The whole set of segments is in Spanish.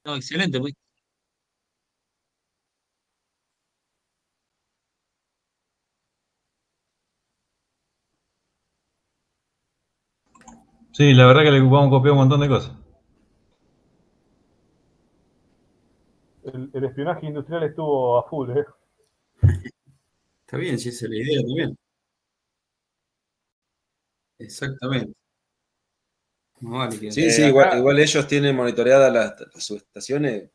No, excelente. Sí, la verdad que le vamos a copiar un montón de cosas. El espionaje industrial estuvo a full, ¿eh? Está bien, si esa es la idea también. Exactamente. No vale que. Sí, sí, Acá, igual ellos tienen monitoreadas las subestaciones,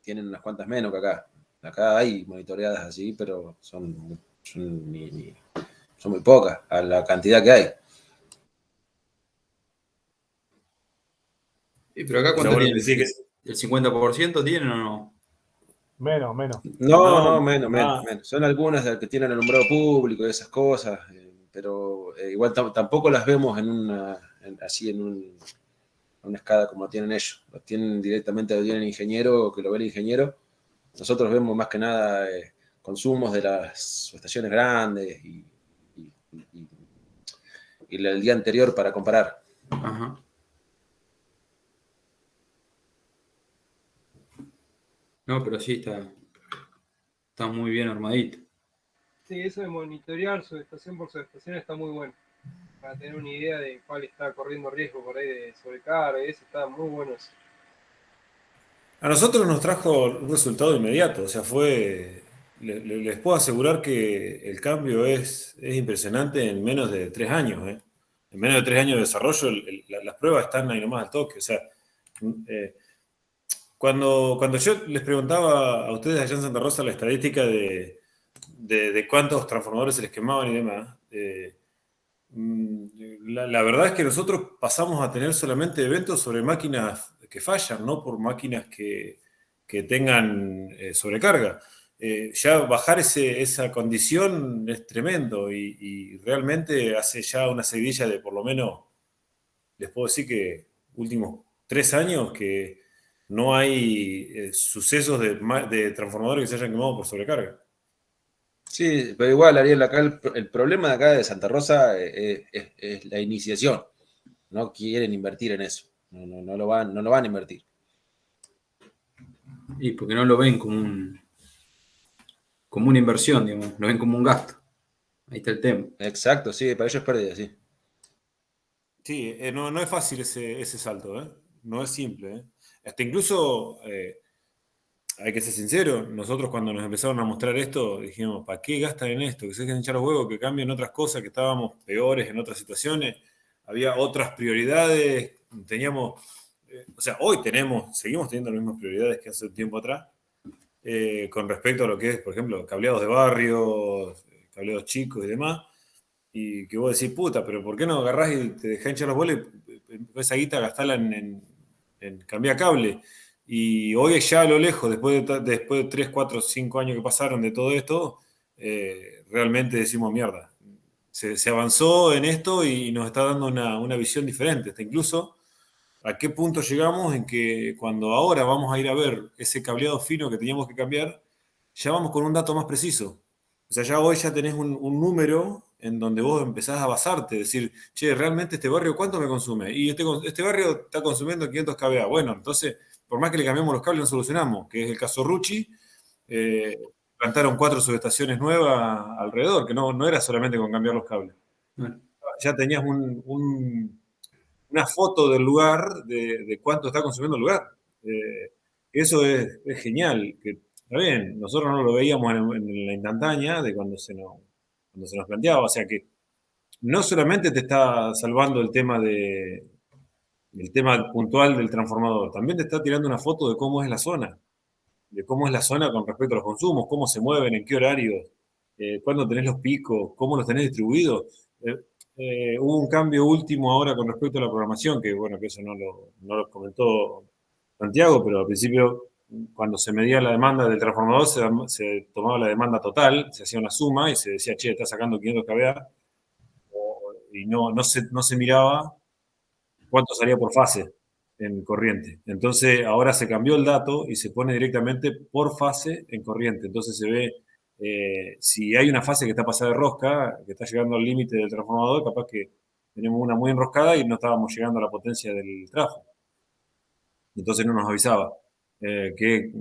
tienen unas cuantas menos que acá. Acá hay monitoreadas así, pero son muy pocas a la cantidad que hay. Pero acá O sea, cuánto vos lo que tienen, decís ¿el 50% tienen o no? menos, menos. No, no, no, menos, menos, ah, menos. Son algunas de las que tienen alumbrado público y esas cosas, pero igual tampoco las vemos así en una escala como tienen ellos. Lo tienen directamente, lo tienen el ingeniero, que lo ve el ingeniero. Nosotros vemos más que nada consumos de las estaciones grandes y el día anterior para comparar. Ajá. No, pero sí está muy bien armadito. Sí, eso de monitorear subestación por subestación está muy bueno. Para tener una idea de cuál está corriendo riesgo por ahí de sobrecarga y eso está muy bueno eso. a nosotros nos trajo un resultado inmediato. O sea, les puedo asegurar que el cambio es impresionante en menos de 3 años, ¿eh? En menos de 3 años de desarrollo, las pruebas están ahí nomás al toque. O sea, eh, cuando yo les preguntaba a ustedes allá en Santa Rosa la estadística de cuántos transformadores se les quemaban y demás, la verdad es que nosotros pasamos a tener solamente eventos sobre máquinas que fallan, no por máquinas que tengan sobrecarga. Ya bajar esa condición es tremendo y realmente hace ya una seguidilla de por lo menos, les puedo decir que últimos 3 años que no hay sucesos de transformadores que se hayan quemado por sobrecarga. Sí, pero igual, Ariel, acá el problema de acá de Santa Rosa es la iniciación. No quieren invertir en eso. No lo van a invertir. Y porque no lo ven como una inversión, digamos, lo ven como un gasto. Ahí está el tema. Exacto, sí, para ellos es pérdida, sí. Sí, no es fácil ese salto, ¿eh? No es simple, ¿eh? Hasta incluso, hay que ser sincero, nosotros cuando nos empezaron a mostrar esto, dijimos, ¿para qué gastan en esto? Que se dejen echar los huevos, que cambien otras cosas, que estábamos peores en otras situaciones, había otras prioridades, teníamos, o sea, seguimos teniendo las mismas prioridades que hace un tiempo atrás, con respecto a lo que es, por ejemplo, cableados de barrios, cableados chicos y demás, y que vos decís, puta, pero ¿por qué no agarrás y te dejás hinchar los bolos y esa guita gastarla en cambiar cable? Y hoy ya a lo lejos, después de 3 4 5 años que pasaron de todo esto, realmente decimos mierda. Se avanzó en esto y nos está dando una visión diferente. Hasta incluso a qué punto llegamos en que cuando ahora vamos a ir a ver ese cableado fino que teníamos que cambiar, ya vamos con un dato más preciso. O sea, ya hoy ya tenés un número en donde vos empezás a basarte, decir, che, realmente este barrio, ¿cuánto me consume? Y este barrio está consumiendo 500 kVA. Bueno, entonces, por más que le cambiemos los cables, no solucionamos, que es el caso Rucci. eh, Plantaron 4 subestaciones nuevas alrededor, que no era solamente con cambiar los cables. Bueno, Ya tenías una foto del lugar, de cuánto está consumiendo el lugar. Eso es genial. Que, está bien, nosotros no lo veíamos en la instantánea de cuando se nos planteaba. O sea que no solamente te está salvando el tema puntual del transformador, también te está tirando una foto de cómo es la zona, de cómo es la zona con respecto a los consumos, cómo se mueven, en qué horarios, cuándo tenés los picos, cómo los tenés distribuidos. Eh, Hubo un cambio último ahora con respecto a la programación, que bueno, que eso no lo comentó Santiago, pero al principio, cuando se medía la demanda del transformador, se tomaba la demanda total, se hacía una suma y se decía, che, está sacando 500 kVA, y no se miraba cuánto salía por fase en corriente. Entonces, ahora se cambió el dato y se pone directamente por fase en corriente. Entonces se ve, si hay una fase que está pasada de rosca, que está llegando al límite del transformador, capaz que tenemos una muy enroscada y no estábamos llegando a la potencia del trabajo. Entonces no nos avisaba. que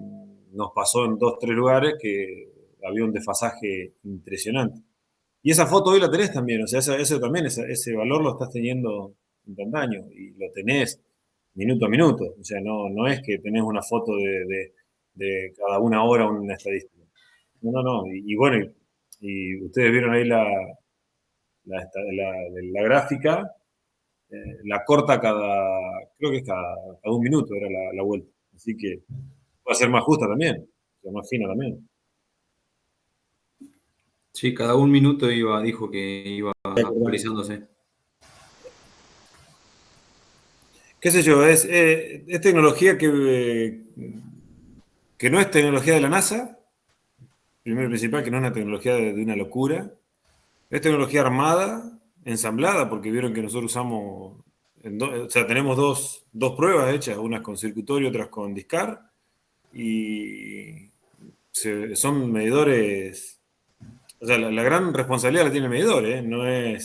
nos pasó en 2, 3 lugares que había un desfasaje impresionante. Y esa foto hoy la tenés también, o sea, eso también, ese valor lo estás teniendo instantáneo y lo tenés minuto a minuto. O sea, no es que tenés una foto de cada una hora una estadística. No. Y bueno, y ustedes vieron ahí la gráfica, la corta creo que es cada un minuto era la vuelta. Así que va a ser más justa también, o sea, más fina también. Sí, cada un minuto dijo que iba actualizándose. Qué sé yo, es tecnología que no es tecnología de la NASA, primero y principal, que no es una tecnología de una locura. Es tecnología armada, ensamblada, porque vieron que nosotros usamos, o sea, tenemos dos pruebas hechas, unas con circuitorio, otras con discar, y son medidores, o sea, la gran responsabilidad la tiene el medidor, no el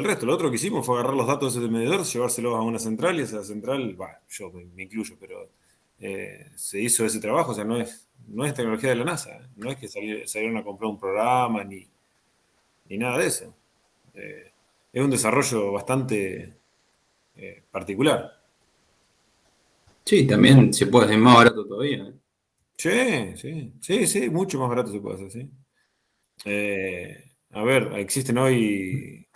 resto. Lo otro que hicimos fue agarrar los datos de ese medidor, llevárselos a una central, y esa central, yo me incluyo, pero se hizo ese trabajo, o sea, no es tecnología de la NASA, no es que salieron a comprar un programa ni nada de eso. Es un desarrollo bastante particular. Sí, también se puede hacer más barato todavía. Sí, mucho más barato se puede hacer, sí. A ver, existen hoy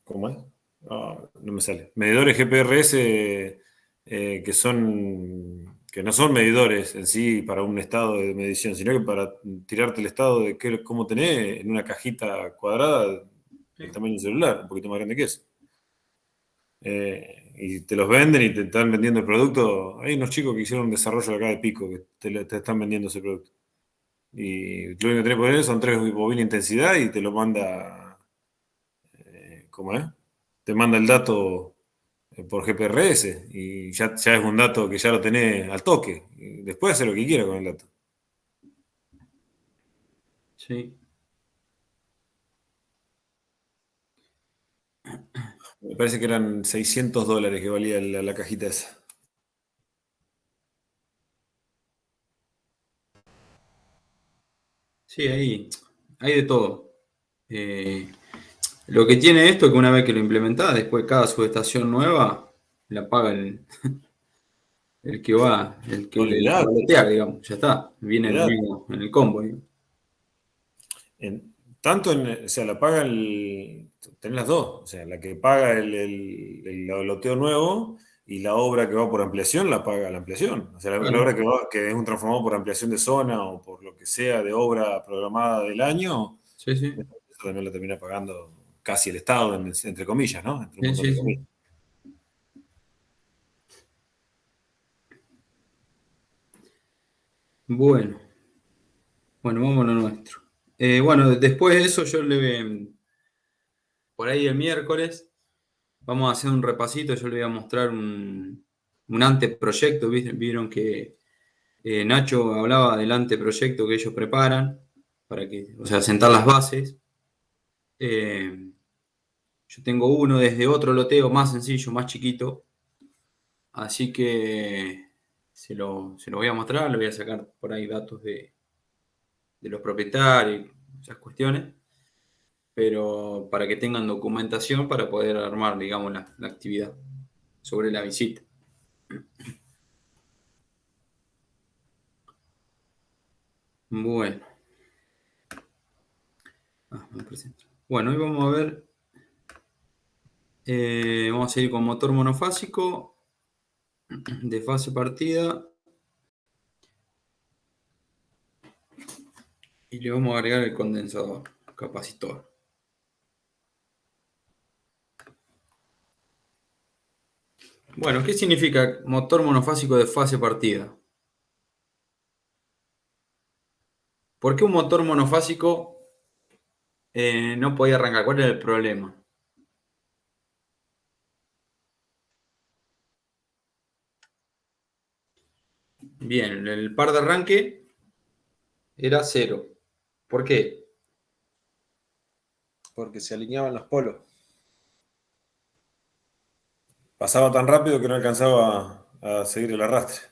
¿cómo es? No me sale. Medidores GPRS que no son medidores en sí para un estado de medición, sino que para tirarte el estado de cómo tenés en una cajita cuadrada del tamaño de un celular, un poquito más grande que eso. Y te los venden y te están vendiendo el producto. Hay unos chicos que hicieron un desarrollo acá de Pico que te están vendiendo ese producto. Y lo único que tenés que poner son 3 bobina intensidad y te lo manda, ¿cómo es? Te manda el dato por GPRS y ya es un dato que ya lo tenés al toque. Y después hacer lo que quieras con el dato. Sí. Me parece que eran $600 que valía la cajita esa. Sí, hay de todo. Lo que tiene esto es que una vez que lo implementás, después cada subestación nueva la paga el que va, el que le Olvidate, paletea, digamos, ya está, viene en el olvidate. mismo, en el combo. Digamos. O sea, tenés las dos, o sea, la que paga el loteo nuevo y la obra que va por ampliación la paga la ampliación. O sea, la Claro. obra que es un transformador por ampliación de zona o por lo que sea de obra programada del año, Sí, sí, eso también lo termina pagando casi el Estado, entre comillas, ¿no? Entre un sí, montón sí, de sí. comillas. Bueno, vamos a lo nuestro. Bueno, después de eso por ahí el miércoles, vamos a hacer un repasito, yo le voy a mostrar un anteproyecto, vieron que Nacho hablaba del anteproyecto que ellos preparan, o sea, sentar las bases. Yo tengo uno desde otro loteo más sencillo, más chiquito, así que se lo voy a mostrar, le voy a sacar por ahí datos de los propietarios, esas cuestiones, pero para que tengan documentación para poder armar, digamos, la actividad sobre la visita. Bueno, me presento. Bueno, hoy vamos a ver, vamos a seguir con motor monofásico de fase partida y le vamos a agregar el condensador, capacitor. Bueno, ¿qué significa motor monofásico de fase partida? ¿Por qué un motor monofásico no podía arrancar? ¿Cuál era el problema? Bien, el par de arranque era 0. ¿Por qué? Porque se alineaban los polos. Pasaba tan rápido que no alcanzaba a seguir el arrastre.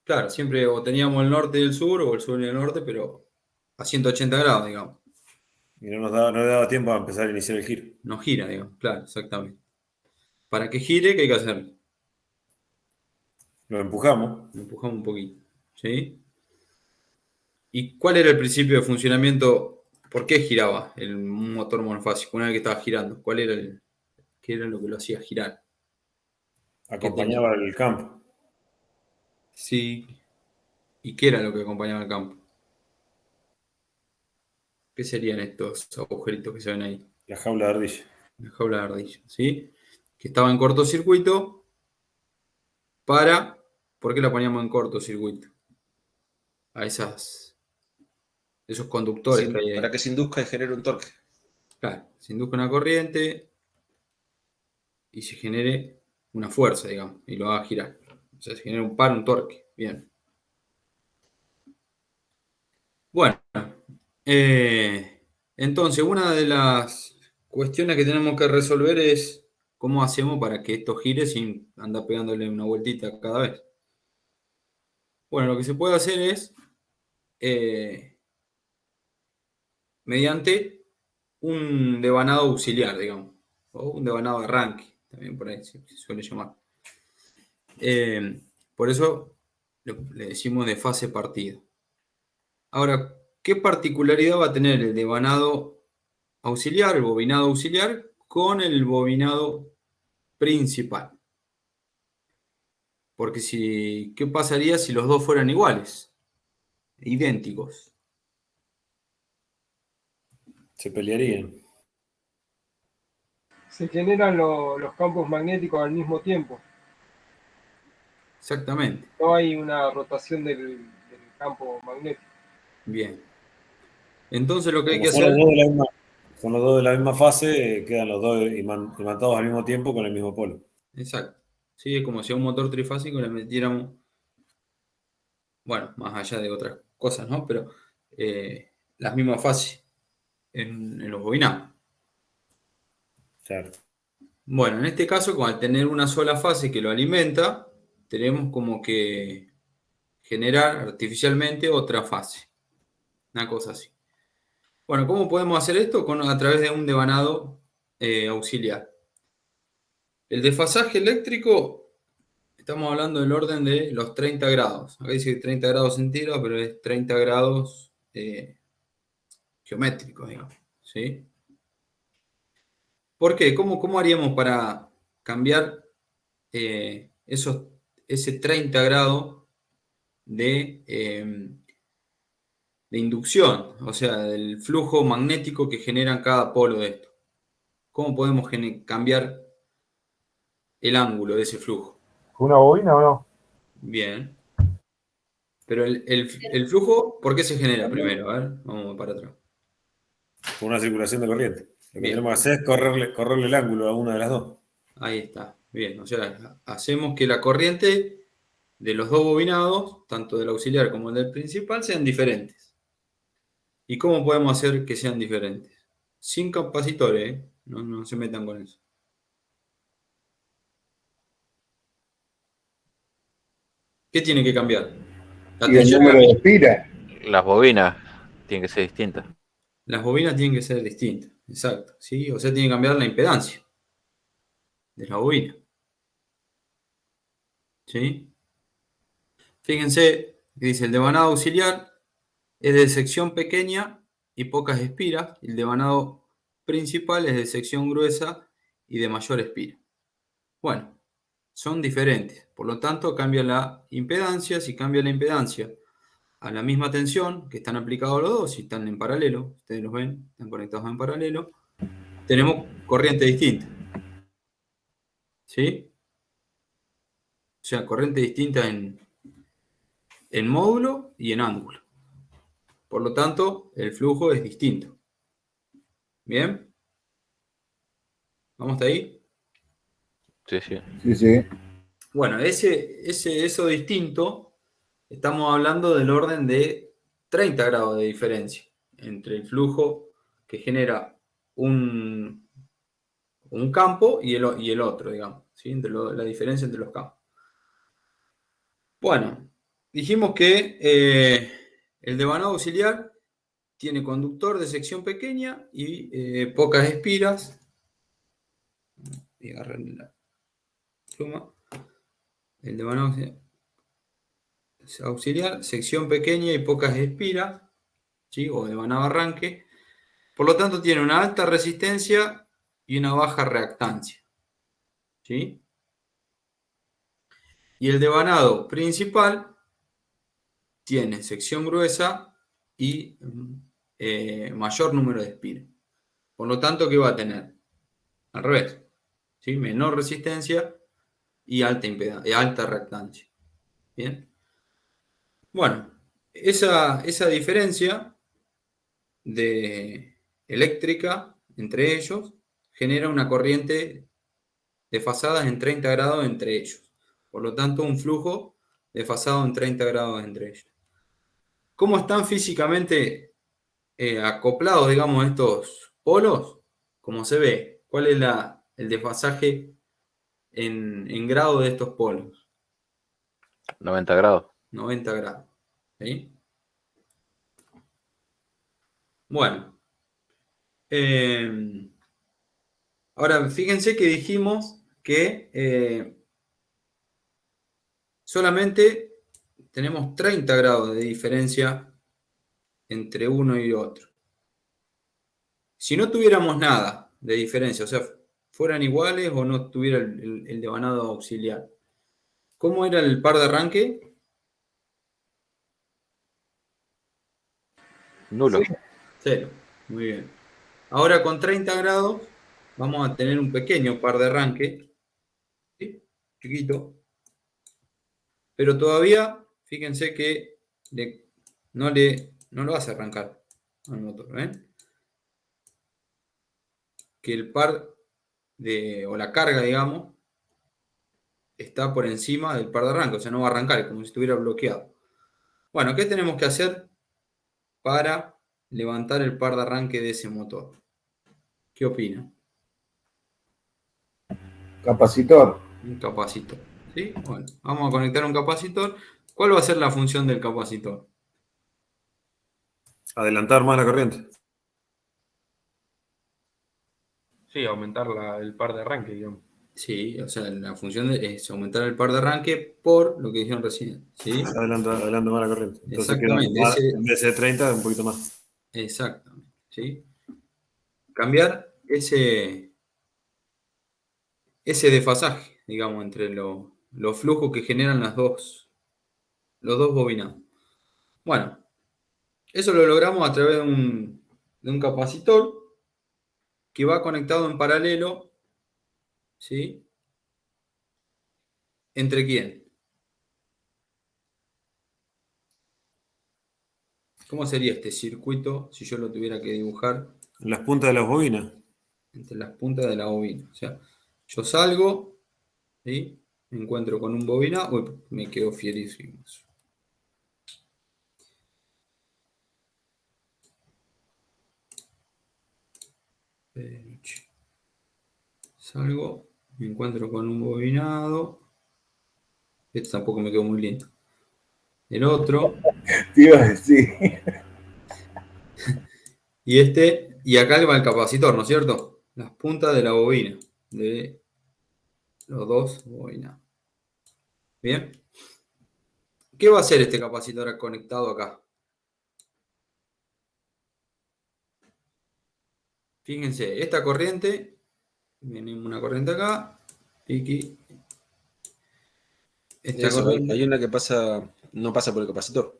Claro, siempre o teníamos el norte y el sur, o el sur y el norte, pero a 180 grados, digamos. Y no le daba tiempo a empezar a iniciar el giro. No gira, digamos, claro, exactamente. Para que gire, ¿qué hay que hacer? Lo empujamos. Lo empujamos un poquito, ¿sí? ¿Y cuál era el principio de funcionamiento? ¿Por qué giraba el motor monofásico una vez que estaba girando? ¿Qué era lo que lo hacía girar? Acompañaba el campo. Sí. ¿Y qué era lo que acompañaba el campo? ¿Qué serían estos agujeritos que se ven ahí? La jaula de ardilla. La jaula de ardilla, ¿sí? Que estaba en cortocircuito para... ¿Por qué la poníamos en cortocircuito? A esos conductores que hay ahí. Para que se induzca y genere un torque. Claro, se induzca una corriente y se genere una fuerza, digamos, y lo haga girar. O sea, se genera un par, un torque. Bien. Bueno, entonces una de las cuestiones que tenemos que resolver es cómo hacemos para que esto gire sin andar pegándole una vueltita cada vez. Bueno, lo que se puede hacer es mediante un devanado auxiliar, digamos, o un devanado de arranque, también por ahí se suele llamar. Por eso le decimos de fase partida. Ahora, ¿qué particularidad va a tener el devanado auxiliar, el bobinado auxiliar, con el bobinado principal? Porque ¿qué pasaría si los dos fueran iguales? Idénticos. Se pelearían. Se generan los campos magnéticos al mismo tiempo. Exactamente. No hay una rotación del campo magnético. Bien. Entonces lo que hay Como que son los hacer... dos de la misma, son los dos de la misma fase, quedan los dos imantados al mismo tiempo con el mismo polo. Exacto. Sí, es como si a un motor trifásico le metiéramos, bueno, más allá de otras cosas, ¿no? Pero las mismas fases en los bobinados. Claro. Bueno, en este caso, al tener una sola fase que lo alimenta, tenemos como que generar artificialmente otra fase. Una cosa así. Bueno, ¿cómo podemos hacer esto? A través de un devanado auxiliar. El desfasaje eléctrico, estamos hablando del orden de los 30 grados. Acá dice 30 grados centígrados, pero es 30 grados geométricos, digamos. ¿Sí? ¿Por qué? ¿Cómo haríamos para cambiar ese 30 grados de inducción? O sea, del flujo magnético que generan cada polo de esto. ¿Cómo podemos cambiar el ángulo de ese flujo? ¿Con una bobina o no? Bien. Pero el flujo, ¿por qué se genera primero? A ver, vamos para atrás. Con una circulación de corriente. Lo que Bien. tenemos que hacer es correrle el ángulo a una de las dos. Ahí está. Bien. O sea, hacemos que la corriente de los dos bobinados, tanto del auxiliar como del principal, sean diferentes. ¿Y cómo podemos hacer que sean diferentes? Sin capacitores, ¿eh? No se metan con eso. ¿Qué tiene que cambiar? La Y el tensión en número la de misma. espiras. Las bobinas tienen que ser distintas. Las bobinas tienen que ser distintas, exacto, ¿sí? O sea, tiene que cambiar la impedancia de la bobina, ¿sí? Fíjense que dice el devanado auxiliar es de sección pequeña y pocas espiras, y el devanado principal es de sección gruesa y de mayor espira. Bueno, son diferentes, por lo tanto cambia la impedancia. Si cambia la impedancia a la misma tensión, que están aplicados los dos, si están en paralelo, ustedes los ven, están conectados en paralelo, tenemos corriente distinta, ¿sí? O sea, corriente distinta en módulo y en ángulo. Por lo tanto, el flujo es distinto. ¿Bien? ¿Vamos hasta ahí? Sí, sí. Sí, sí. Bueno, eso distinto, estamos hablando del orden de 30 grados de diferencia entre el flujo que genera un campo y el otro, digamos, ¿sí? La diferencia entre los campos. Bueno, dijimos que el devanado auxiliar tiene conductor de sección pequeña y pocas espiras. Y agarren la pluma. El devanado auxiliar, sección pequeña y pocas espiras, ¿sí? O devanado arranque. Por lo tanto, tiene una alta resistencia y una baja reactancia, ¿sí? Y el devanado principal tiene sección gruesa y mayor número de espiras. Por lo tanto, ¿qué va a tener? Al revés, ¿sí? Menor resistencia y alta reactancia. Bien. Bueno, esa diferencia de eléctrica entre ellos genera una corriente desfasada en 30 grados entre ellos. Por lo tanto, un flujo desfasado en 30 grados entre ellos. ¿Cómo están físicamente acoplados, digamos, estos polos? Como se ve, ¿cuál es el desfasaje en grado de estos polos? 90 grados. 90 grados. ¿Sí? Bueno. Ahora, fíjense que dijimos que solamente tenemos 30 grados de diferencia entre uno y otro. Si no tuviéramos nada de diferencia, o sea, fueran iguales o no tuviera el devanado auxiliar, ¿cómo era el par de arranque? Nulo. Cero. Muy bien. Ahora con 30 grados vamos a tener un pequeño par de arranque, ¿sí? Chiquito, pero todavía, fíjense que no lo hace arrancar al motor, ¿ven? Que el par o la carga, digamos, está por encima del par de arranque, o sea, no va a arrancar, es como si estuviera bloqueado. Bueno, ¿qué tenemos que hacer para levantar el par de arranque de ese motor? ¿Qué opina? Capacitor. Un capacitor, ¿sí? Bueno, vamos a conectar un capacitor. ¿Cuál va a ser la función del capacitor? Adelantar más la corriente. Sí, aumentar el par de arranque, digamos. Sí, o sea, la función es aumentar el par de arranque por lo que dijeron recién, ¿sí? Adelanta más la corriente. Entonces queda Exactamente, más, en vez de 30, un poquito más. exactamente, ¿sí? Cambiar ese desfasaje, digamos, entre los flujos que generan los dos bobinados. Bueno, eso lo logramos a través de un capacitor que va conectado en paralelo, ¿sí? ¿Entre quién? ¿Cómo sería este circuito si yo lo tuviera que dibujar En las puntas de las bobinas. entre las puntas de la bobina? O sea, yo salgo, ¿sí? Me encuentro con un bobinado, uy, me quedo fierísimo. Salgo, me encuentro con un bobinado. Este tampoco me quedó muy lindo. El otro. Te iba a decir. Y acá va el capacitor, ¿no es cierto? Las puntas de la bobina. De los dos bobinados. Bien. ¿Qué va a hacer este capacitor conectado acá? Fíjense, esta corriente, viene una corriente acá, piqui. Esta Eso, corriente, hay una que no pasa por el capacitor.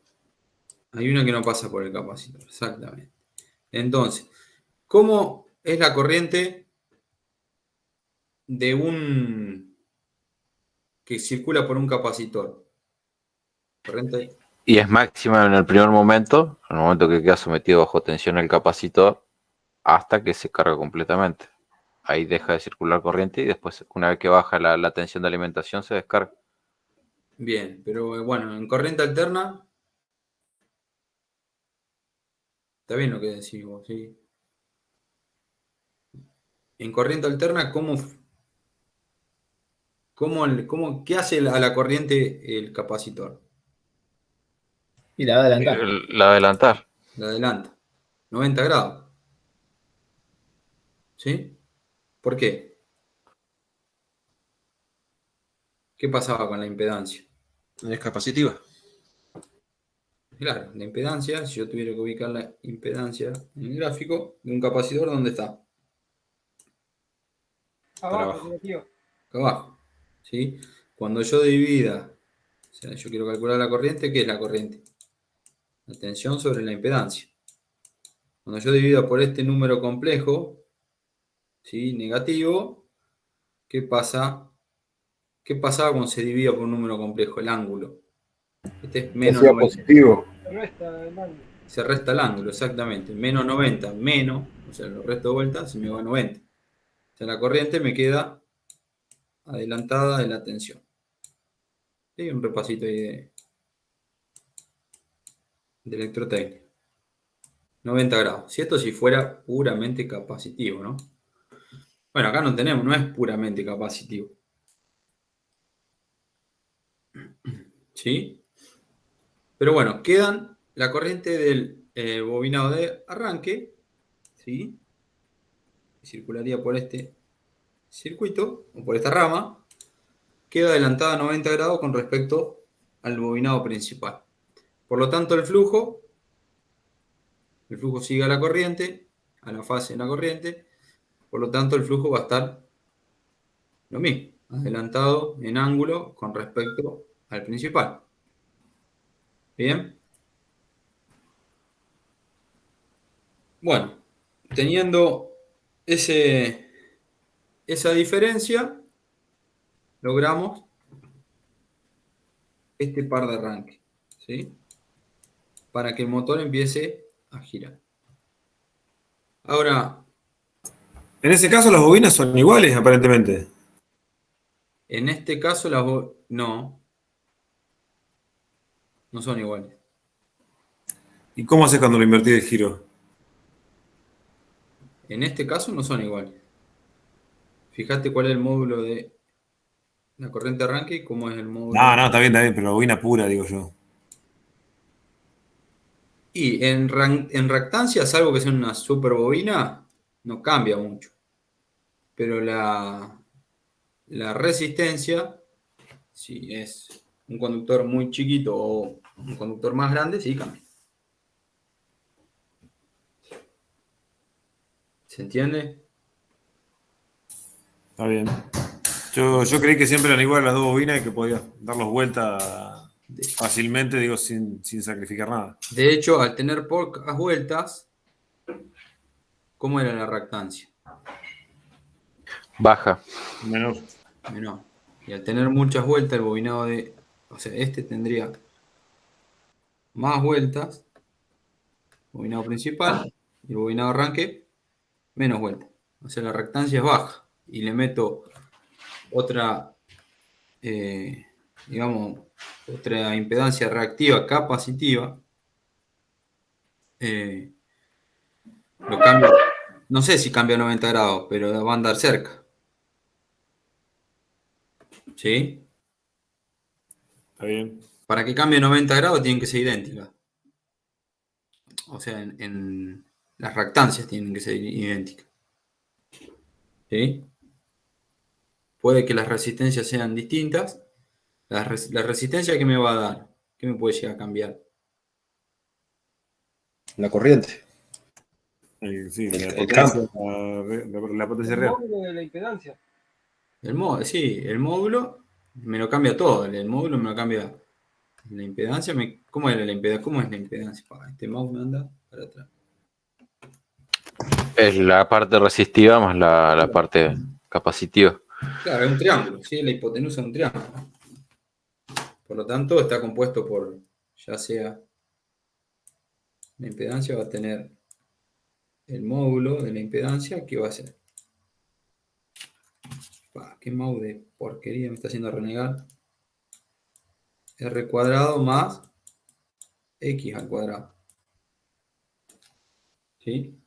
hay una que no pasa por el capacitor, exactamente. Entonces, ¿cómo es la corriente que circula por un capacitor? Corriente. Y es máxima en el primer momento, en el momento que queda sometido bajo tensión el capacitor, hasta que se carga completamente. Ahí deja de circular corriente y después, una vez que baja la tensión de alimentación, se descarga. Bien, pero bueno, en corriente alterna, está bien lo que decís vos, ¿sí? En corriente alterna, ¿Qué hace a la corriente el capacitor? Y la va a adelantar. La adelantar. La adelanta. 90 grados. ¿Sí? ¿Por qué? ¿Qué pasaba con la impedancia? Es capacitiva. Claro, la impedancia, si yo tuviera que ubicar la impedancia en el gráfico de un capacitor, ¿dónde está? Abajo, abajo. negativo. Acá abajo. ¿Sí? Cuando yo divida, o sea, yo quiero calcular la corriente, ¿qué es la corriente? La tensión sobre la impedancia. Cuando yo divido por este número complejo, ¿sí? Negativo, ¿qué pasa? ¿Qué pasaba cuando se dividía por un número complejo? El ángulo. Este es menos Hacía 90. positivo. Resta el ángulo. Se resta el ángulo, exactamente. Menos 90, menos, o sea, lo resto de vuelta, se me va a 90. O sea, la corriente me queda adelantada de la tensión. Y un repasito ahí de electrotécnica. 90 grados. Si esto si fuera puramente capacitivo, ¿no? Bueno, acá no tenemos, no es puramente capacitivo. ¿Sí? Pero bueno, quedan la corriente del bobinado de arranque, ¿sí? Circularía por este circuito, o por esta rama, queda adelantada a 90 grados con respecto al bobinado principal. Por lo tanto, el flujo sigue a la corriente, a la fase de la corriente, por lo tanto, el flujo va a estar lo mismo, adelantado en ángulo con respecto al principal. ¿Bien? Bueno, teniendo esa diferencia, logramos este par de arranque, ¿sí? Para que el motor empiece a girar. Ahora, En ese caso las bobinas son iguales, aparentemente. en este caso no son iguales. ¿Y cómo haces cuando lo invertís el giro? En este caso no son iguales. Fíjate cuál es el módulo de la corriente de arranque y cómo es el módulo. No, está bien, pero la bobina pura, digo yo. Y en reactancia, salvo que sea una super bobina, no cambia mucho. Pero la resistencia, si es un conductor muy chiquito o un conductor más grande, sí cambia. ¿Se entiende? Está bien. Yo creí que siempre eran iguales las dos bobinas y que podías darlos vuelta fácilmente, digo, sin sacrificar nada. De hecho, al tener pocas vueltas, ¿cómo era la reactancia? Baja. Menor. Menor. Y al tener muchas vueltas, el bobinado o sea, este tendría más vueltas, bobinado principal, y el bobinado arranque, menos vueltas. O sea, la reactancia es baja. Y le meto otra, digamos, otra impedancia reactiva capacitiva. Lo cambio, no sé si cambia a 90 grados, pero va a andar cerca. ¿Sí? Está bien. Para que cambie 90 grados tienen que ser idénticas. O sea, en las reactancias tienen que ser idénticas. ¿Sí? Puede que las resistencias sean distintas. La resistencia que me va a dar, ¿qué me puede llegar a cambiar? La corriente. Sí, El campo. la potencia El real. módulo de la impedancia. Sí, el módulo me lo cambia todo. El módulo me lo cambia la impedancia. ¿Cómo era la impedancia? ¿Cómo es la impedancia? Este mouse me anda para atrás. Es la parte resistiva más la parte capacitiva. Claro, es un triángulo, ¿sí? La hipotenusa es un triángulo. Por lo tanto, está compuesto por, ya sea, la impedancia va a tener el módulo de la impedancia, que va a ser. Qué mouse de porquería me está haciendo renegar. R cuadrado más X al cuadrado. ¿Sí?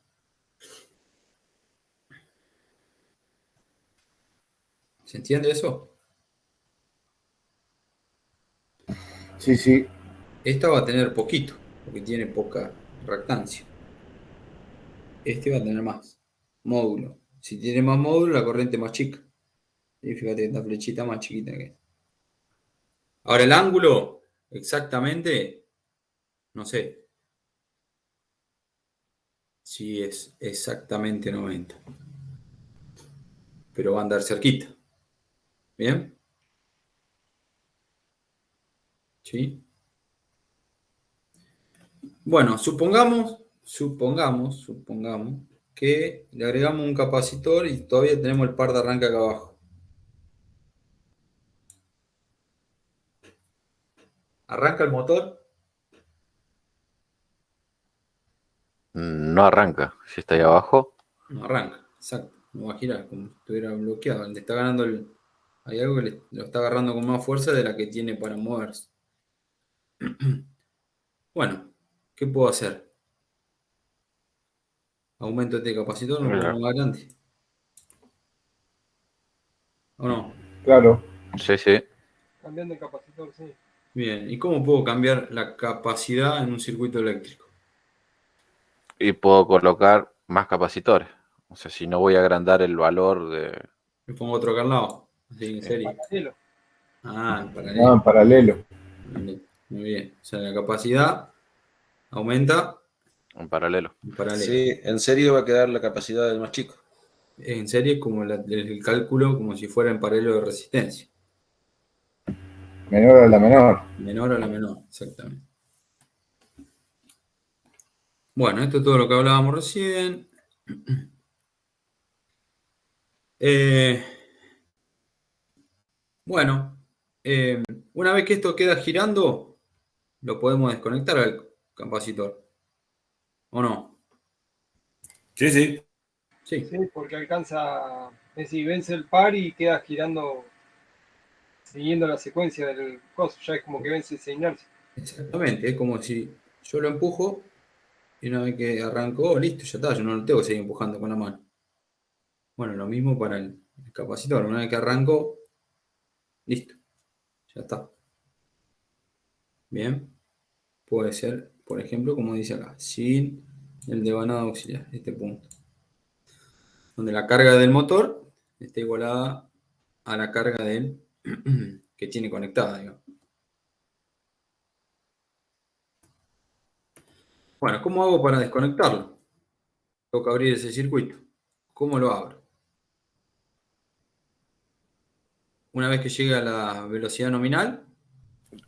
¿Se entiende eso? Sí, sí. Esta va a tener poquito, porque tiene poca reactancia. Este va a tener más módulo. Si tiene más módulo, la corriente es más chica. Y fíjate, esta flechita más chiquita que es. Ahora el ángulo, exactamente, no sé si es exactamente 90. Pero va a andar cerquita. ¿Bien? ¿Sí? Bueno, supongamos que le agregamos un capacitor y todavía tenemos el par de arranque acá abajo. ¿Arranca el motor? No arranca. Si está ahí abajo, No arranca, exacto. No va a girar, como si estuviera bloqueado. Le está ganando hay algo que lo está agarrando con más fuerza de la que tiene para moverse. Bueno, ¿qué puedo hacer? Aumento este capacitor, lo pongo más grande. ¿O no? Claro. sí, sí. Cambiando el capacitor, sí. Bien, ¿y cómo puedo cambiar la capacidad en un circuito eléctrico? Y puedo colocar más capacitores. O sea, si no voy a agrandar el valor de... Le pongo otro acá al lado, así en serie. Paralelo. Ah, en No, paralelo. en paralelo. Muy bien. O sea, la capacidad aumenta en paralelo. en paralelo. Sí, en serio va a quedar la capacidad del más chico. En serie es como el cálculo como si fuera en paralelo de resistencia. Menor a la menor. Menor a la menor, exactamente. Bueno, esto es todo lo que hablábamos recién. Bueno, una vez que esto queda girando, lo podemos desconectar al capacitor. ¿O no? Sí, sí. Sí, Sí, porque alcanza, es decir, vence el par y queda girando siguiendo la secuencia del coso. Ya es como que vence esa inercia. exactamente. Es como si yo lo empujo y una vez que arrancó, listo, ya está. Yo no lo tengo que seguir empujando con la mano. Bueno, lo mismo para el capacitor. Una vez que arrancó, listo, ya está. Bien. Puede ser, por ejemplo, como dice acá, sin el devanado auxiliar, este punto. Donde la carga del motor está igualada a la carga del que tiene conectada, digamos. Bueno, ¿cómo hago para desconectarlo? Tengo que abrir ese circuito. ¿Cómo lo abro? Una vez que llegue a la velocidad nominal,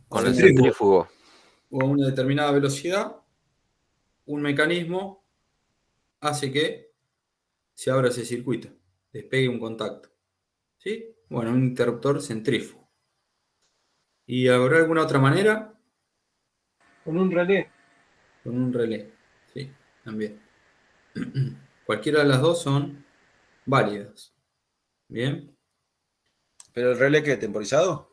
Con el Centrífugo. centrífugo. o a una determinada velocidad, un mecanismo hace que se abra ese circuito, despegue un contacto. ¿Sí? Bueno, un interruptor centrífugo. ¿Y habrá alguna otra manera? Con un relé. Con un relé. Sí, también. Cualquiera de las dos son válidas. Bien. ¿Pero el relé qué? ¿Temporizado?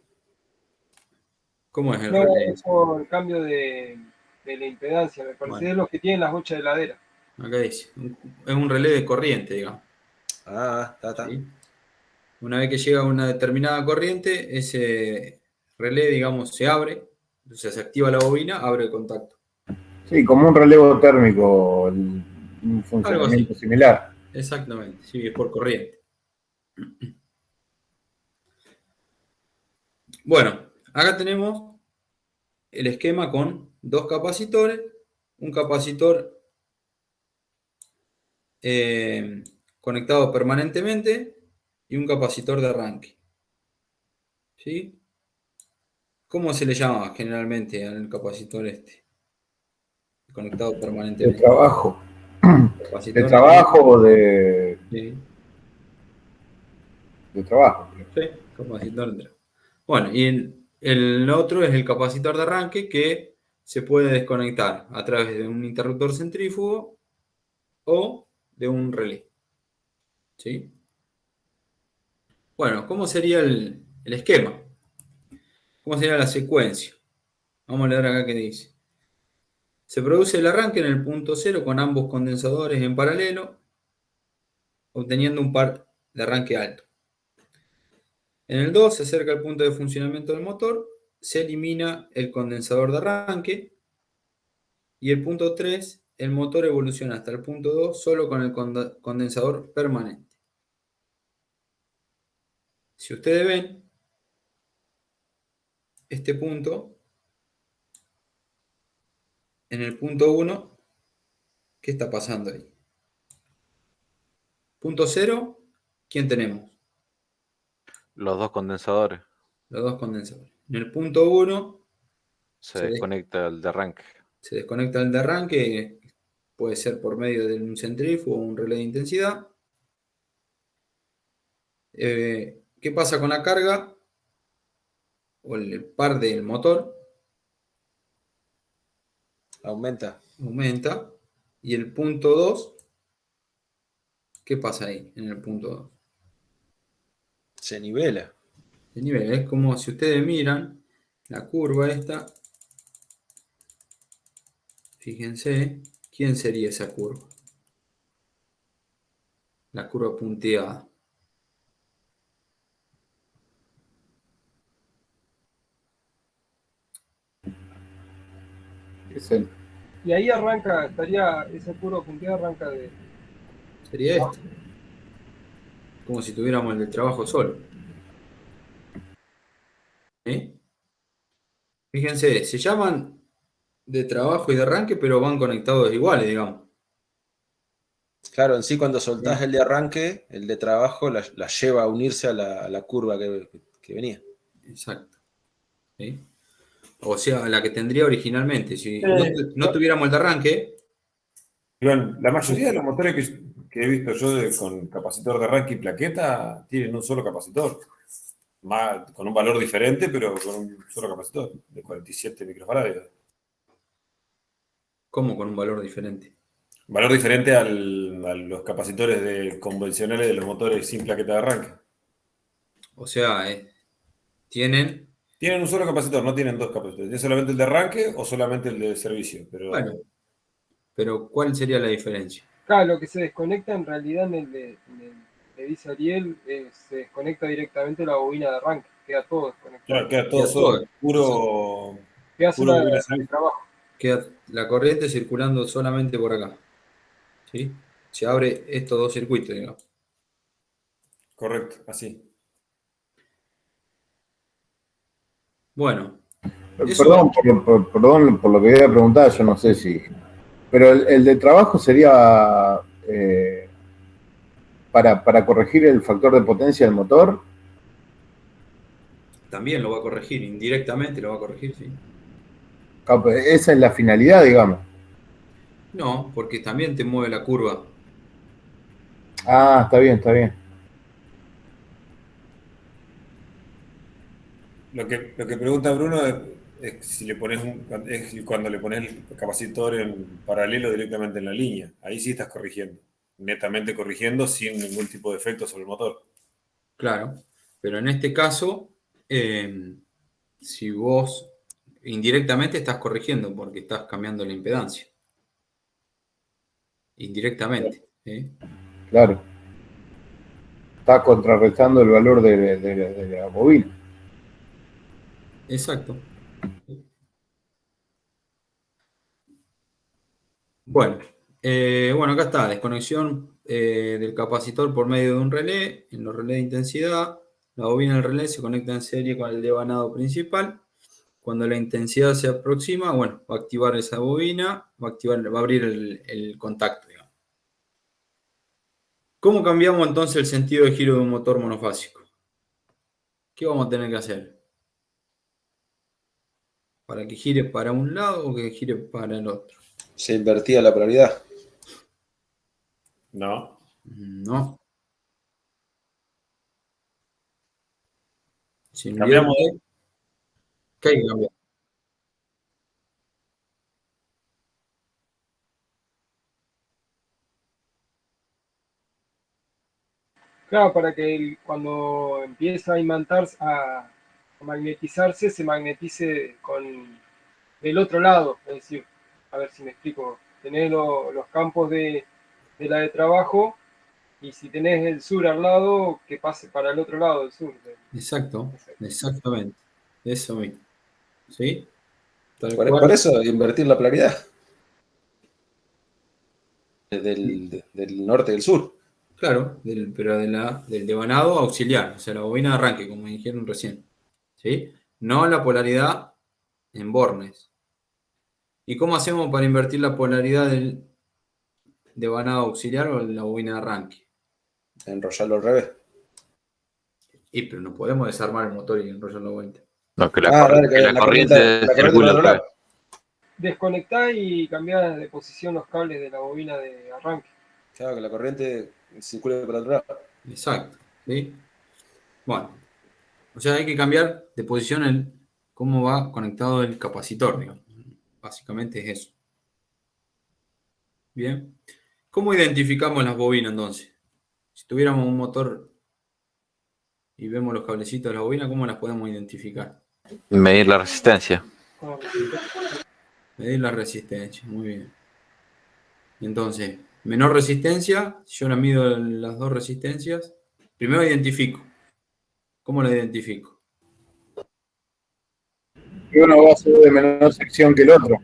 ¿Cómo es el No, relé? es por el cambio de la impedancia, me parece. Bueno, Es los que tienen las bochas de heladera. acá dice. Es un relé de corriente, digamos. Ah, está. ¿Sí? Una vez que llega a una determinada corriente, ese relé, digamos, se abre. O sea, se activa la bobina, abre el contacto. Sí, como un relevo térmico, un Algo así. funcionamiento similar. Exactamente. Sí, es por corriente. Bueno, acá tenemos el esquema con dos capacitores, un capacitor conectado permanentemente y un capacitor de arranque. ¿Sí? ¿Cómo se le llama generalmente al capacitor este? Conectado De permanentemente. trabajo. Capacitor De trabajo o de Sí, trabajo. sí, capacitor de trabajo. Bueno, y el otro es el capacitor de arranque que se puede desconectar a través de un interruptor centrífugo o de un relé. ¿Sí? Bueno, ¿cómo sería el esquema? ¿Cómo sería la secuencia? Vamos a leer acá qué dice. Se produce el arranque en el punto cero con ambos condensadores en paralelo, obteniendo un par de arranque alto. En el 2 se acerca el punto de funcionamiento del motor se elimina el condensador de arranque. Y el punto 3, el motor evoluciona hasta el punto 2 solo con el condensador permanente. Si ustedes ven, este punto, en el punto 1, ¿qué está pasando ahí? Punto 0, ¿quién tenemos? Los dos condensadores. Los dos condensadores. En el punto 1 Se desconecta el de arranque. se desconecta el de arranque, puede ser por medio de un centrífugo o un relé de intensidad. ¿Qué pasa con la carga? O el par del motor Aumenta. aumenta. Y el punto 2, ¿qué pasa ahí en el punto 2? Se nivela. El nivel es como si ustedes miran la curva esta. Fíjense, ¿quién sería esa curva? La curva punteada. Es el, Y ahí arranca, estaría, esa curva punteada arranca de. Sería esto. Como si tuviéramos el del trabajo solo. ¿Sí? Fíjense, se llaman de trabajo y de arranque, pero van conectados iguales, digamos. Claro, en sí cuando soltás el de arranque, el de trabajo la lleva a unirse a la curva que venía. Exacto. ¿Sí? O sea, la que tendría originalmente. Si no tuviéramos el de arranque, Iván, la mayoría de los motores que he visto yo con capacitor de arranque y plaqueta tienen un solo capacitor. Con un valor diferente, pero con un solo capacitor, de 47 microfarads. ¿cómo con un valor diferente? Valor diferente a los capacitores convencionales de los motores sin plaqueta de arranque. O sea, tienen. Tienen un solo capacitor, no tienen dos capacitores. ¿Es solamente el de arranque o solamente el de servicio? Bueno, pero ¿cuál sería la diferencia? Claro, lo que se desconecta en realidad en el de dice Ariel, se desconecta directamente la bobina de arranque, queda todo desconectado. Claro, queda todo solo, puro. Queda puro solo bobina de el servicio. trabajo. Queda la corriente circulando solamente por acá. ¿Sí? Se abre estos dos circuitos, digamos. Correcto, así. Bueno. perdón por lo que voy a preguntar, yo no sé si. Pero el de trabajo sería para corregir el factor de potencia del motor. También lo va a corregir, indirectamente lo va a corregir, sí. Esa es la finalidad, digamos. No, porque también te mueve la curva. Ah, está bien, está bien. Lo que pregunta Bruno es si le pones es cuando le pones el capacitor en paralelo directamente en la línea. Ahí sí estás corrigiendo. Netamente corrigiendo sin ningún tipo de efecto sobre el motor. Claro, pero en este caso, si vos indirectamente estás corrigiendo porque estás cambiando la impedancia. Indirectamente. ¿Sí? Claro. Está contrarrestando el valor de la bobina. Exacto. Bueno, acá está, desconexión del capacitor por medio de un relé. En los relés de intensidad, la bobina del relé se conecta en serie con el devanado principal. Cuando la intensidad se aproxima, va a activar esa bobina, va a abrir el contacto, digamos. ¿Cómo cambiamos entonces el sentido de giro de un motor monofásico? ¿Qué vamos a tener que hacer? ¿Para que gire para un lado o que gire para el otro? Se invertía la polaridad. No. No. Si Cambiamos. ¿Qué hay que cambiar? Claro, para que cuando empieza a imantarse, a magnetizarse, se magnetice del otro lado. Es decir, a ver si me explico. Tenés los campos de la de trabajo y si tenés el sur al lado, que pase para el otro lado del sur. Exacto, exactamente. Eso mismo. ¿Sí? Tal Por cual. eso, invertir la polaridad del norte y del sur. Claro, pero del devanado auxiliar, o sea, la bobina de arranque, como dijeron recién. ¿Sí? No la polaridad en bornes. ¿Y cómo hacemos para invertir la polaridad del devanado auxiliar o la bobina de arranque? Enrollarlo al revés. Pero no podemos desarmar el motor y enrollar la vuelta. No, que Dale, que la corriente circule para al otro revés. lado. Desconectá y cambiá de posición los cables de la bobina de arranque. Claro, que la corriente circule para otro lado. Exacto. ¿Sí? Bueno, o sea, hay que cambiar de posición cómo va conectado el capacitor, digamos. Básicamente es eso. Bien. ¿Cómo identificamos las bobinas entonces? Si tuviéramos un motor y vemos los cablecitos de la bobina, ¿cómo las podemos identificar? Medir la resistencia. Medir la resistencia, muy bien. Entonces, menor resistencia, si yo la mido las dos resistencias, primero identifico. ¿Cómo la identifico? Y uno va a ser de menor sección que el otro.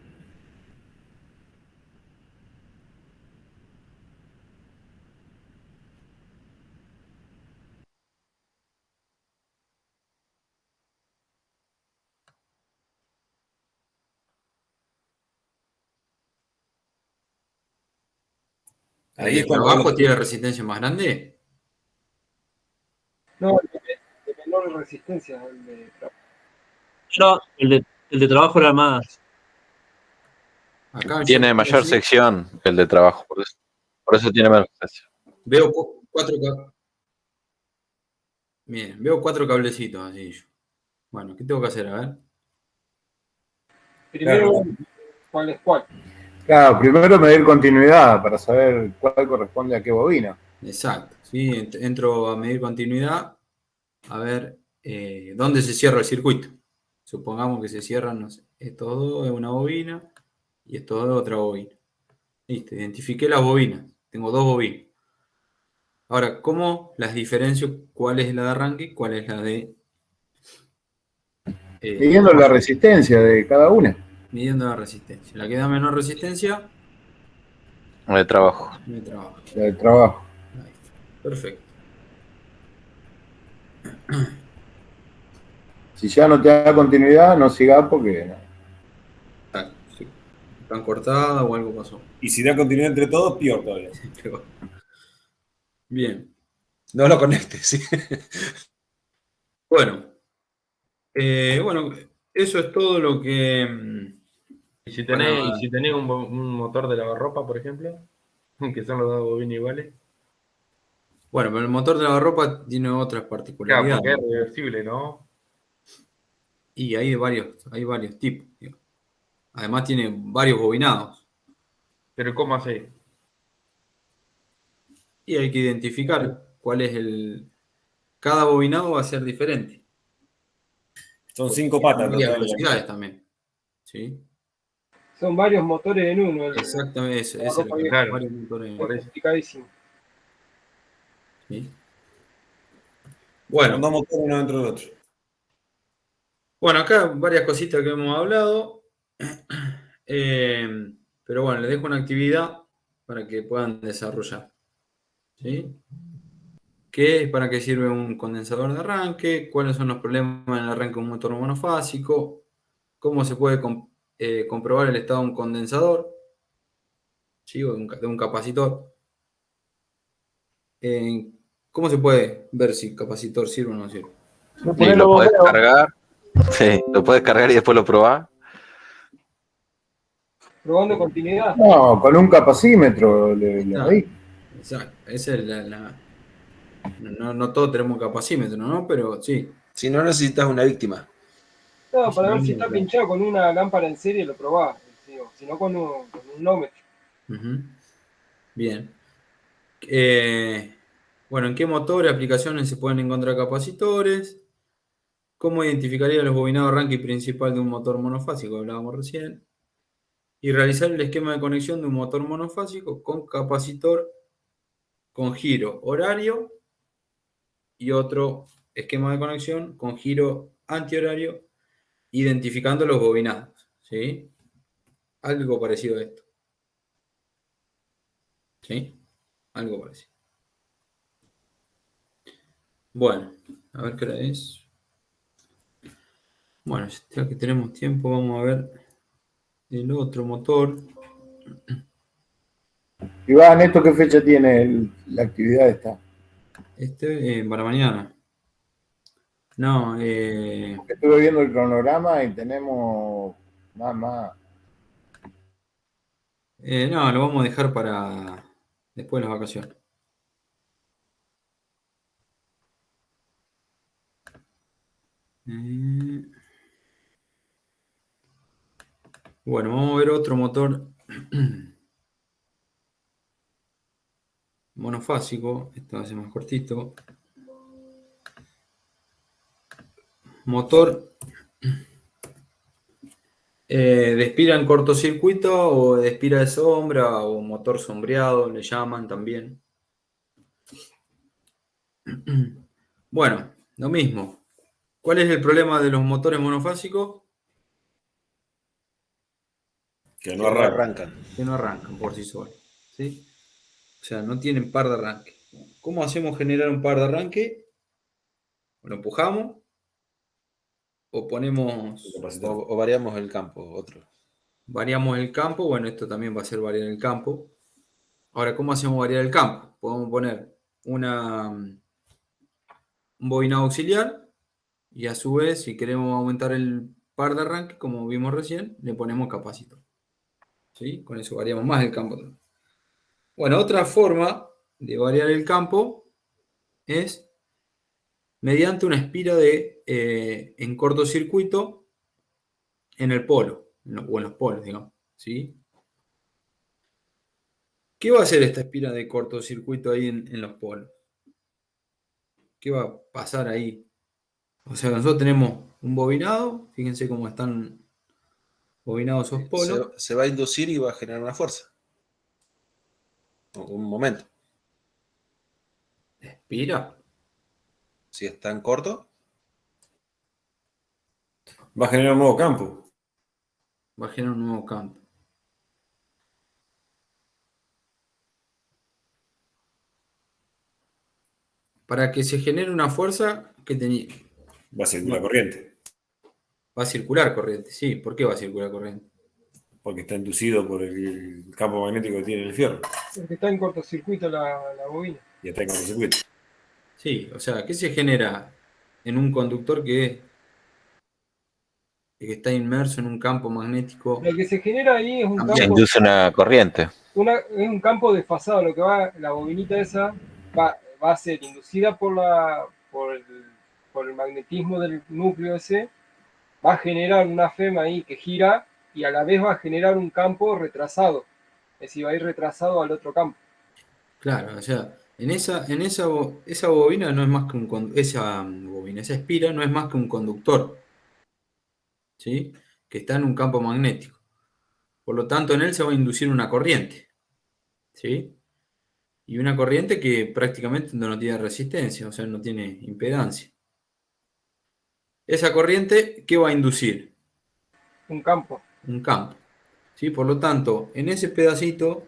¿El Ahí de es cuando trabajo tiene resistencia más grande? No, de menor resistencia. El de trabajo. No, el de trabajo era más. Acá yo Tiene veo mayor así, sección que el de trabajo, por eso tiene menos resistencia. veo Bien, veo cuatro cablecitos así. Bueno, ¿qué tengo que hacer? A ver. Primero, ¿cuál es cuál? Claro, primero medir continuidad para saber cuál corresponde a qué bobina. Exacto. ¿Sí? Entro a medir continuidad, a ver dónde se cierra el circuito. Supongamos que se cierran, no sé, estos dos es una bobina y estos dos es otra bobina. Listo, identifiqué las bobinas. Tengo dos bobinas. Ahora, ¿cómo las diferencio? ¿Cuál es la de arranque y cuál es la de... Midiendo la resistencia de cada una. midiendo la resistencia. La que da menor resistencia, El de trabajo. de trabajo. La del trabajo. Ahí. Perfecto. Si ya no te da continuidad, no sigas porque... Exacto, sí. Están cortadas o algo pasó. Y si da continuidad entre todos, peor todavía. Bien. No lo conectes, sí. Bueno. Bueno, eso es todo lo que... Y si tenés, para- y si tenés un motor de lavarropa, por ejemplo, que son los dos bobinas iguales. Bueno, pero el motor de lavarropa tiene otras Claro, particularidades. porque es reversible, ¿no? Y hay varios tipos. Digo. Además tiene varios bobinados. Pero ¿cómo hacéis? Y hay que identificar cuál es el... Cada bobinado va a ser diferente. Son 5 patas. Varias total. velocidades también. ¿Sí? Son varios motores en uno. Exactamente, eso es lo que Claro. varios motores. Es complicadísimo. ¿Sí? Son Bueno, dos motores uno dentro del otro. bueno, acá varias cositas que hemos hablado. Pero bueno, les dejo una actividad para que puedan desarrollar. ¿Sí? ¿Para qué sirve un condensador de arranque? ¿Cuáles son los problemas en el arranque de un motor monofásico? ¿Cómo se puede comprobar el estado de un condensador? ¿Sí? O de un capacitor. ¿Cómo se puede ver si el capacitor sirve o no sirve? Y lo puedes cargar. Sí, lo puedes cargar y después lo probás. Probando continuidad. No, con un capacímetro le doy. Exacto. Esa es no todos tenemos capacímetro, ¿no? Pero sí. Si no necesitas una víctima. No, para ver si está pinchado con una lámpara en serie lo probás. Digo, si no con un ómetro. Ujú. Bien. Bueno, ¿en qué motor y aplicaciones se pueden encontrar capacitores? ¿Cómo identificaría los bobinados arranque principal de un motor monofásico? Hablábamos recién. Y realizar el esquema de conexión de un motor monofásico con capacitor con giro horario y otro esquema de conexión con giro antihorario identificando los bobinados, ¿sí? Algo parecido a esto. ¿Sí? Algo parecido. Bueno, a ver qué hora es. Bueno, ya que tenemos tiempo, vamos a ver el otro motor. Iván, ¿esto qué fecha tiene la actividad esta? Para mañana. No, Estuve viendo el cronograma y tenemos más. no, lo vamos a dejar para después de las vacaciones. Bueno, vamos a ver otro motor monofásico. Esto va a ser más cortito. Motor de espira en cortocircuito o de espira de sombra o motor sombreado, le llaman también. Bueno, lo mismo. ¿Cuál es el problema de los motores monofásicos? Que no arrancan. Que no arrancan por sí solos, ¿sí? O sea, no tienen par de arranque. ¿Cómo hacemos generar un par de arranque? Lo empujamos o ponemos... O variamos el campo, otro. Variamos el campo. Bueno, esto también va a ser variar el campo. Ahora, ¿cómo hacemos variar el campo? Podemos poner un bobinado auxiliar y a su vez, si queremos aumentar el par de arranque, como vimos recién, le ponemos capacitor. ¿Sí? Con eso variamos más el campo. Bueno, otra forma de variar el campo es mediante una espira en cortocircuito en el polo, o en los polos, digamos. ¿Sí? ¿Qué va a hacer esta espira de cortocircuito ahí en los polos? ¿Qué va a pasar ahí? O sea, nosotros tenemos un bobinado, fíjense cómo están bobinados esos polos. Se va a inducir y va a generar una fuerza. Un momento. ¿Espira? Si está en corto. Va a generar un nuevo campo. Va a generar un nuevo campo. Para que se genere una fuerza, ¿qué tenía? Va a circular corriente. Va a circular corriente, sí. ¿Por qué va a circular corriente? Porque está inducido por el campo magnético que tiene el fierro. Porque está en cortocircuito la bobina. Y está en cortocircuito. Sí, o sea, ¿qué se genera en un conductor que está inmerso en un campo magnético? Lo que se genera ahí es un campo... Se induce una corriente. Es un campo desfasado. Lo que va, la bobinita esa va a ser inducida por el magnetismo del núcleo ese, va a generar una FEM ahí que gira y a la vez va a generar un campo retrasado. Es decir, va a ir retrasado al otro campo. Claro, o sea, esa bobina no es más que esa espira no es más que un conductor, ¿sí? Que está en un campo magnético. Por lo tanto, en él se va a inducir una corriente, ¿sí? Y una corriente que prácticamente no tiene resistencia, o sea, no tiene impedancia. Esa corriente, ¿qué va a inducir? Un campo. Un campo, ¿sí? Por lo tanto, en ese pedacito,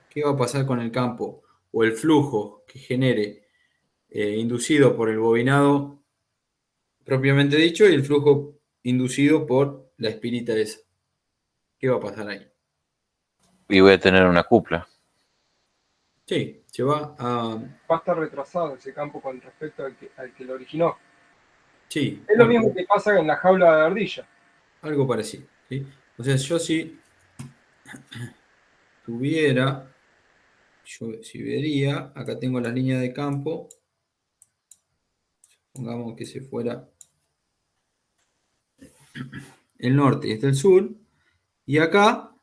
¿qué va a pasar con el campo? O el flujo que genere inducido por el bobinado propiamente dicho y el flujo inducido por la espirita esa. ¿Qué va a pasar ahí? Y voy a tener una cupla. Sí, se va a... Va a estar retrasado ese campo con respecto al que lo originó. Sí. Es lo mismo que pasa en la jaula de ardilla. Algo parecido, ¿sí? O sea, yo si tuviera, si vería, acá tengo las líneas de campo, pongamos que se fuera el norte y este el sur, y acá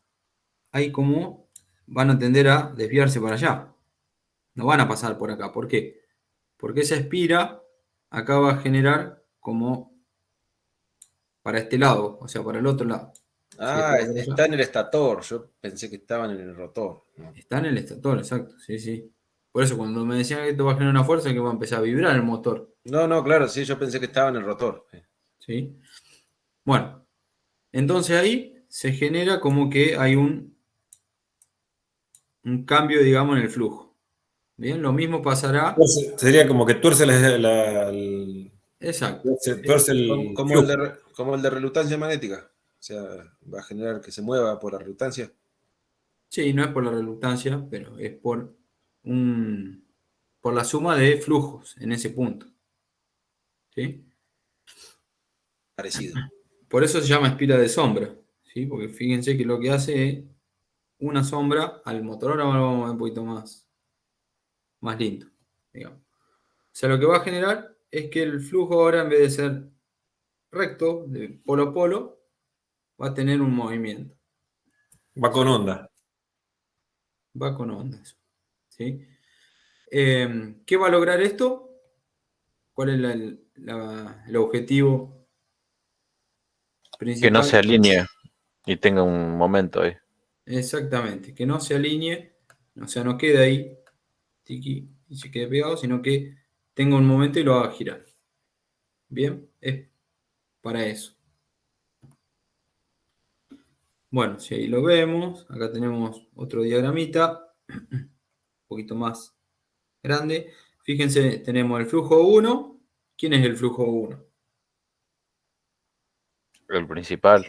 hay como van a tender a desviarse para allá. No van a pasar por acá. ¿Por qué? Porque esa espira acá va a generar como para este lado, o sea, para el otro lado. Ah, está en el estator. Yo pensé que estaban en el rotor. ¿No? Está en el estator, exacto, sí, sí. Por eso cuando me decían que esto va a generar una fuerza, que va a empezar a vibrar el motor. No, claro, sí, yo pensé que estaba en el rotor. ¿Sí? Bueno, entonces ahí se genera como que hay un cambio, digamos, en el flujo. Bien, lo mismo pasará. Sería como que tuerce Exacto. tuerce el flujo. Como el de reluctancia magnética. O sea, va a generar que se mueva por la reluctancia. Sí, no es por la reluctancia, pero es por la suma de flujos en ese punto. ¿Sí? Parecido. Por eso se llama espira de sombra, ¿sí? Porque fíjense que lo que hace es una sombra al motor. Ahora vamos a ver un poquito más lindo, digamos. O sea, lo que va a generar es que el flujo ahora, en vez de ser recto, de polo a polo, va a tener un movimiento. Va con onda. Va con ondas. ¿Sí? ¿Qué va a lograr esto? ¿Cuál es el objetivo principal? Que no se alinee y tenga un momento ahí. Exactamente, que no se alinee, o sea, no quede ahí tiki, y se quede pegado, sino que tenga un momento y lo haga girar. Bien, es para eso. Bueno, si ahí lo vemos, acá tenemos otro diagramita, un poquito más grande. Fíjense, tenemos el flujo 1. ¿Quién es el flujo 1? El principal.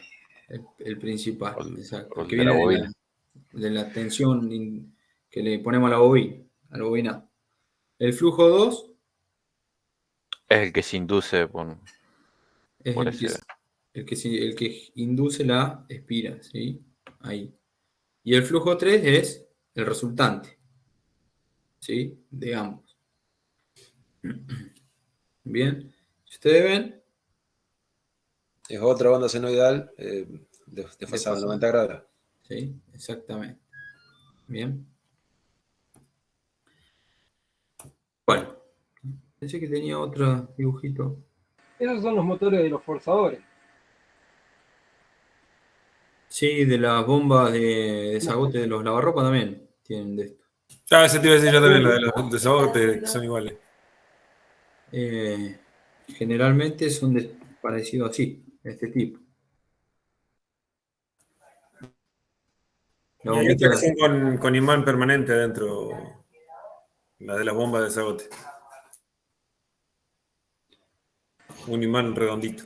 El principal, exacto. O El el que de la viene bobina. de la tensión que le ponemos a la bobina, al bobinado. El flujo 2 Es el que se induce por es ese. el que induce la espira, ¿sí? Ahí. Y el flujo 3 es el resultante, ¿sí? De ambos. Bien. Si ustedes ven, Es otra onda senoidal desfasada en 90 grados. ¿sí? Exactamente. Bien. Bueno, pensé que tenía otro dibujito. Esos son los motores de los forzadores. Sí, de las bombas de desagote de los lavarropas también tienen de esto. Ah, ese te iba a decir yo también, la de los desagotes que son iguales. Generalmente son parecidos así, de este tipo. La Y hay otras bombita, que son con imán permanente adentro, la de las bombas de desagote. Un imán redondito.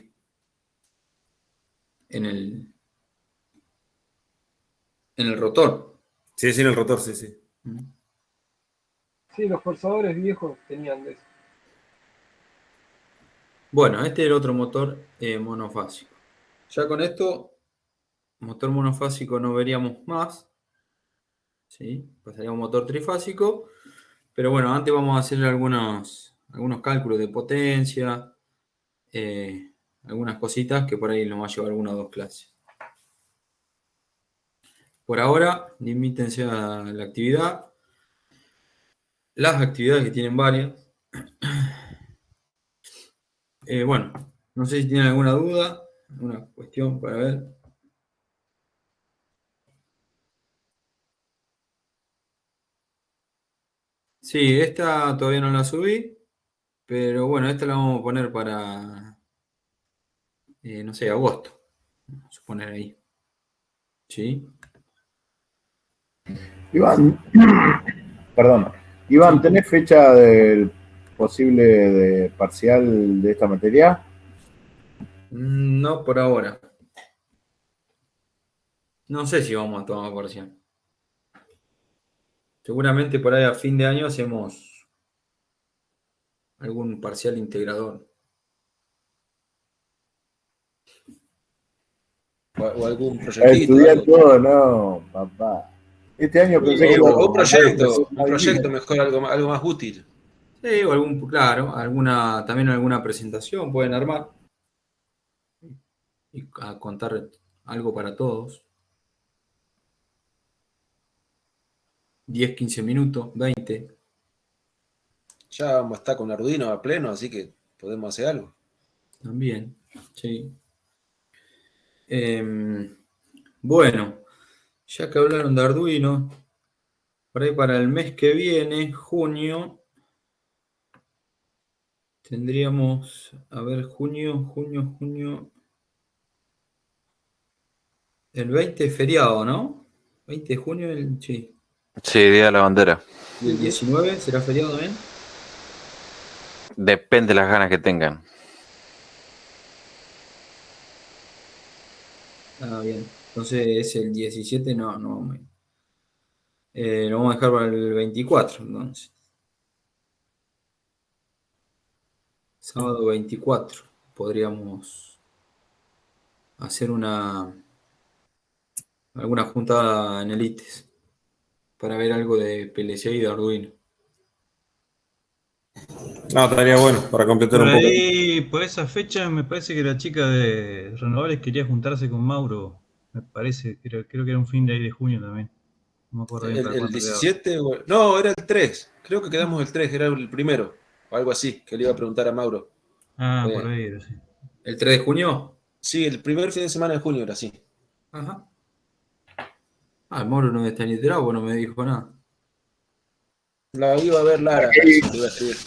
en el rotor. Sí, sí, en el rotor, sí, sí. Sí, los forzadores viejos tenían de eso. Bueno, este es el otro motor monofásico. Ya con esto, motor monofásico no veríamos más. ¿Sí? Pasaría a un motor trifásico. Pero bueno, antes vamos a hacer algunos cálculos de potencia, algunas cositas que por ahí nos va a llevar una o dos clases. Por ahora, limítense a la actividad. Las actividades que tienen varias. Bueno, no sé si tienen alguna duda, alguna cuestión para ver. Sí, esta todavía no la subí, pero bueno, esta la vamos a poner para, no sé, agosto. Vamos a poner ahí. ¿Sí? Iván, perdón. Iván, ¿tenés fecha del posible de parcial de esta materia? No por ahora. No sé si vamos a tomar parcial. Seguramente por ahí a fin de año hacemos algún parcial integrador. O algún proyectito. Estudiar todo, no, papá. Este año pensé que O un proyecto mejor, algo más útil. Sí, o claro, también alguna presentación pueden armar y a contar algo para todos. 10, 15 minutos, 20. Ya vamos a estar con Arduino a pleno, así que podemos hacer algo. También, sí. Bueno, ya que hablaron de Arduino, por ahí para el mes que viene, junio, Tendríamos, a ver, junio. El 20 es feriado, ¿no? 20 de junio, sí. Sí, Día de la Bandera. ¿Y el 19 será feriado también? Depende de las ganas que tengan. Ah, bien. Entonces es el 17, no. Lo vamos a dejar para el 24, entonces. Sábado 24. Podríamos hacer alguna juntada en Elites para ver algo de PLC y de Arduino. No, estaría bueno para completar Por un poco. ahí, por esa fecha, me parece que la chica de Renovables quería juntarse con Mauro. Me parece, creo que era un fin de ahí de junio también. No me acuerdo bien para El cuándo quedaba. 17, no, era el 3. Creo que quedamos el 3, era el primero. O algo así, que le iba a preguntar a Mauro. Ah, por ahí era, sí. ¿El 3 de junio? Sí, el primer fin de semana de junio era así. Ajá. Ah, el Mauro no me está ni enterado, bueno, no me dijo nada. La iba a ver Lara, parece que le iba a escribir.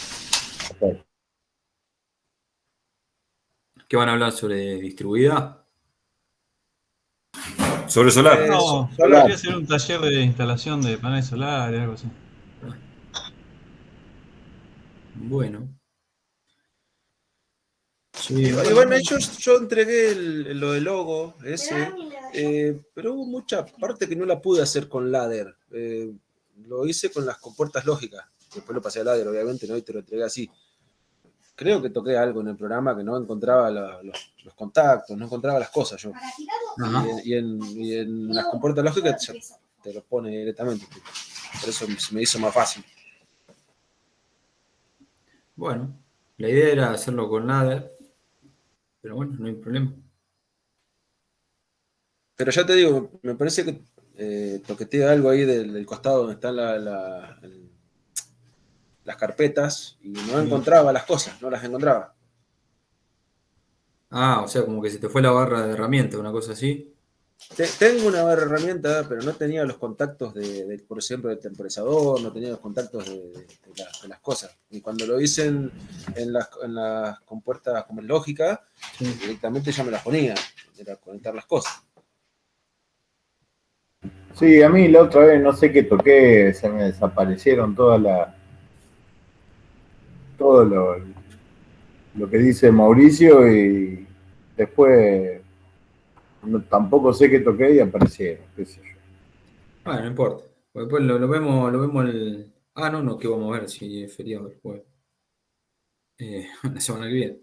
¿Qué van a hablar sobre distribuida? Sobre solar. No, solar. quería hacer un taller de instalación de paneles solares, algo así. Bueno. Sí, Y bueno, yo entregué lo del logo ese, pero hubo mucha parte que no la pude hacer con ladder. Lo hice con las compuertas lógicas. Después lo pasé a ladder, obviamente, ¿no? Y te lo entregué así. Creo que toqué algo en el programa que no encontraba los contactos, no encontraba las cosas yo. Y en las compuertas lógicas ya te lo pone directamente. Por eso se me hizo más fácil. Bueno, la idea era hacerlo con ladder, pero bueno, no hay problema. Pero ya te digo, me parece que toqueteé algo ahí del costado donde están las carpetas y no encontraba las cosas, no las encontraba. Ah, o sea, como que se te fue la barra de herramientas, una cosa así. Tengo una barra de herramientas, pero no tenía los contactos por ejemplo, del temporizador, no tenía los contactos de las cosas. Y cuando lo hice en las compuertas como en lógica, directamente ya me las ponía, era conectar las cosas. Sí, a mí la otra vez no sé qué toqué, se me desaparecieron todo lo que dice Mauricio y después tampoco sé qué toqué y aparecieron, qué sé yo. Ah, no importa. Después lo vemos el. Ah, no, ¿qué vamos a ver si es feriado después? La semana que viene.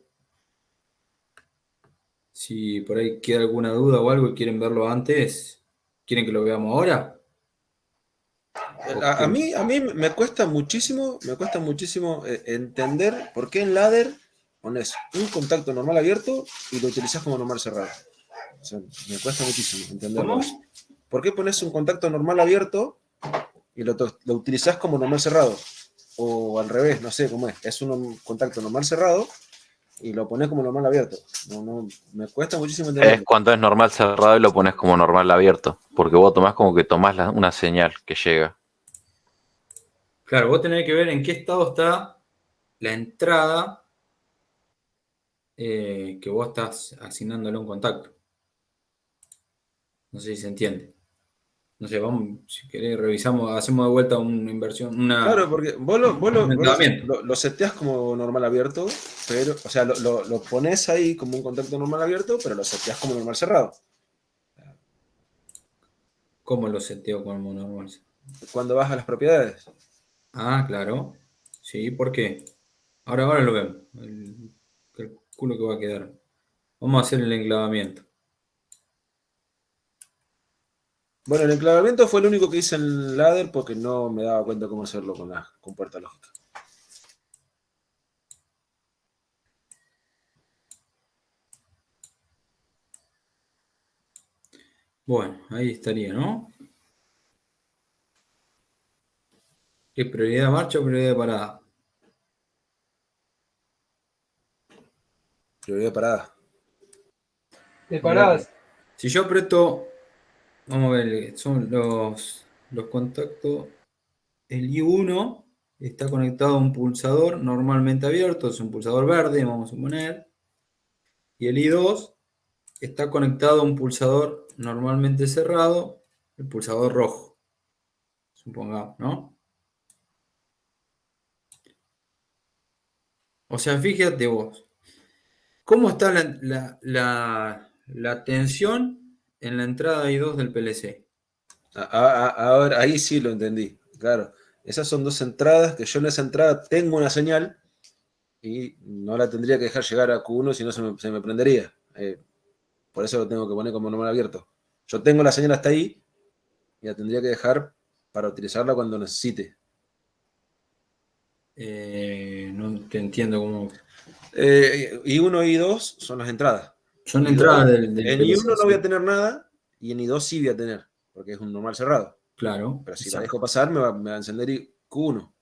Si por ahí queda alguna duda o algo y quieren verlo antes, ¿quieren que lo veamos ahora? A mí me cuesta muchísimo entender por qué en ladder pones un contacto normal abierto y lo utilizás como normal cerrado. O sea, me cuesta muchísimo entenderlo. ¿Cómo? ¿Por qué pones un contacto normal abierto y lo utilizás como normal cerrado? O al revés, no sé cómo es. Es un contacto normal cerrado y lo pones como normal abierto. No, me cuesta muchísimo entenderlo. Es cuando es normal cerrado y lo pones como normal abierto. Porque vos tomás como que tomás una señal que llega. Claro, vos tenés que ver en qué estado está la entrada que vos estás asignándole un contacto. No sé si se entiende. No sé, vamos, si querés, revisamos, hacemos de vuelta una inversión, Claro, porque vos un entrenamiento. lo seteás como normal abierto, pero, o sea, lo pones ahí como un contacto normal abierto, pero lo seteás como normal cerrado. ¿Cómo lo seteo como normal? Cuando vas a las propiedades. Ah, claro. Sí, ¿por qué? Ahora lo vemos. Calculo que va a quedar. Vamos a hacer el enclavamiento. Bueno, el enclavamiento fue el único que hice en ladder porque no me daba cuenta cómo hacerlo con la compuerta lógica. Bueno, ahí estaría, ¿no? ¿Qué prioridad de marcha o prioridad de parada? Prioridad de parada. De paradas. Si yo aprieto, vamos a ver, son los contactos, el I1 está conectado a un pulsador normalmente abierto, es un pulsador verde, vamos a poner. Y el I2 está conectado a un pulsador normalmente cerrado, el pulsador rojo, supongamos, ¿no? O sea, fíjate vos, ¿cómo está la tensión en la entrada I2 del PLC? Ahora, ahí sí lo entendí. Claro, esas son dos entradas que yo en esa entrada tengo una señal y no la tendría que dejar llegar a Q1, si no se me prendería. Por eso lo tengo que poner como normal abierto. Yo tengo la señal hasta ahí y la tendría que dejar para utilizarla cuando necesite. No te entiendo cómo. I1 y I2 son las entradas. Son I2, entradas del en PLC. I1 no voy a tener nada y en I2 sí voy a tener, porque es un normal cerrado. Claro. Pero si exacto. la dejo pasar, me va a encender Q1.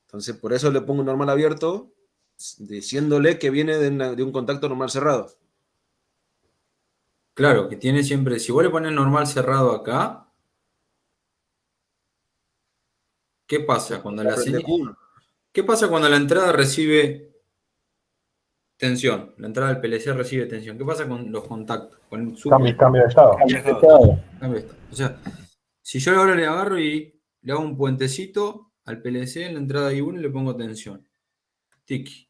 Entonces, por eso le pongo normal abierto, diciéndole que viene de un contacto normal cerrado. Claro, que tiene siempre. Si vos le pones normal cerrado acá, ¿qué pasa cuando la Prende Q1. ¿Qué pasa cuando la entrada recibe tensión? La entrada del PLC recibe tensión. ¿Qué pasa con los contactos? Con Cambio de estado. Cambio de estado. O sea, si yo ahora le agarro y le hago un puentecito al PLC en la entrada I1 y le pongo tensión. Tiki.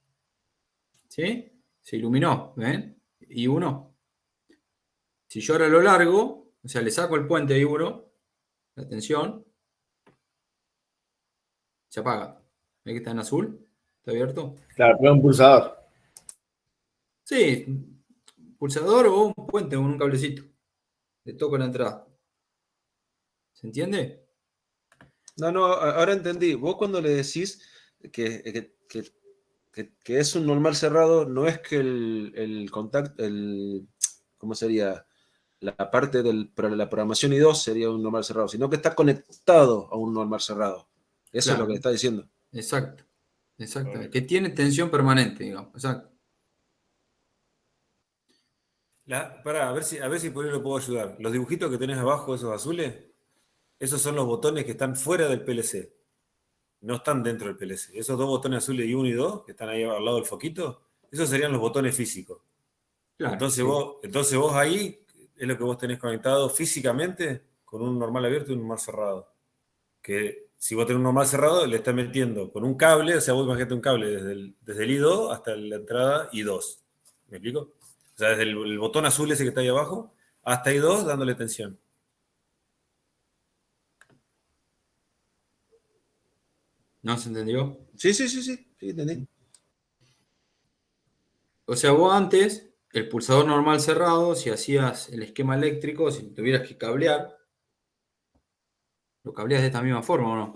¿Sí? Se iluminó, ¿ven? I1. Si yo ahora lo largo, o sea, le saco el puente a I1, la tensión, se apaga. ¿Ven que está en azul? ¿Está abierto? Claro, pero un pulsador. Sí, pulsador o un puente con un cablecito. Le toco la entrada. ¿Se entiende? No, ahora entendí. Vos cuando le decís que es un normal cerrado, no es que el contacto, ¿cómo sería? La parte de la programación I2 sería un normal cerrado, sino que está conectado a un normal cerrado. Eso es lo que le está diciendo. Exacto. Exactamente. Que tiene tensión permanente, digamos. Exacto. Pará, a ver si por ahí lo puedo ayudar. Los dibujitos que tenés abajo, esos azules, esos son los botones que están fuera del PLC. No están dentro del PLC. Esos dos botones azules y 1 y 2, que están ahí al lado del foquito, esos serían los botones físicos. Claro, entonces vos ahí es lo que vos tenés conectado físicamente con un normal abierto y un normal cerrado. Que si vos tenés un normal cerrado, le estás metiendo con un cable, o sea, vos imagínate un cable desde el I2 hasta la entrada I2. ¿Me explico? O sea, desde el botón azul ese que está ahí abajo hasta I2 dándole tensión. ¿No se entendió? Sí, entendí. O sea, vos antes, el pulsador normal cerrado, si hacías el esquema eléctrico, si tuvieras que cablear, lo cableas de esta misma forma, ¿o no?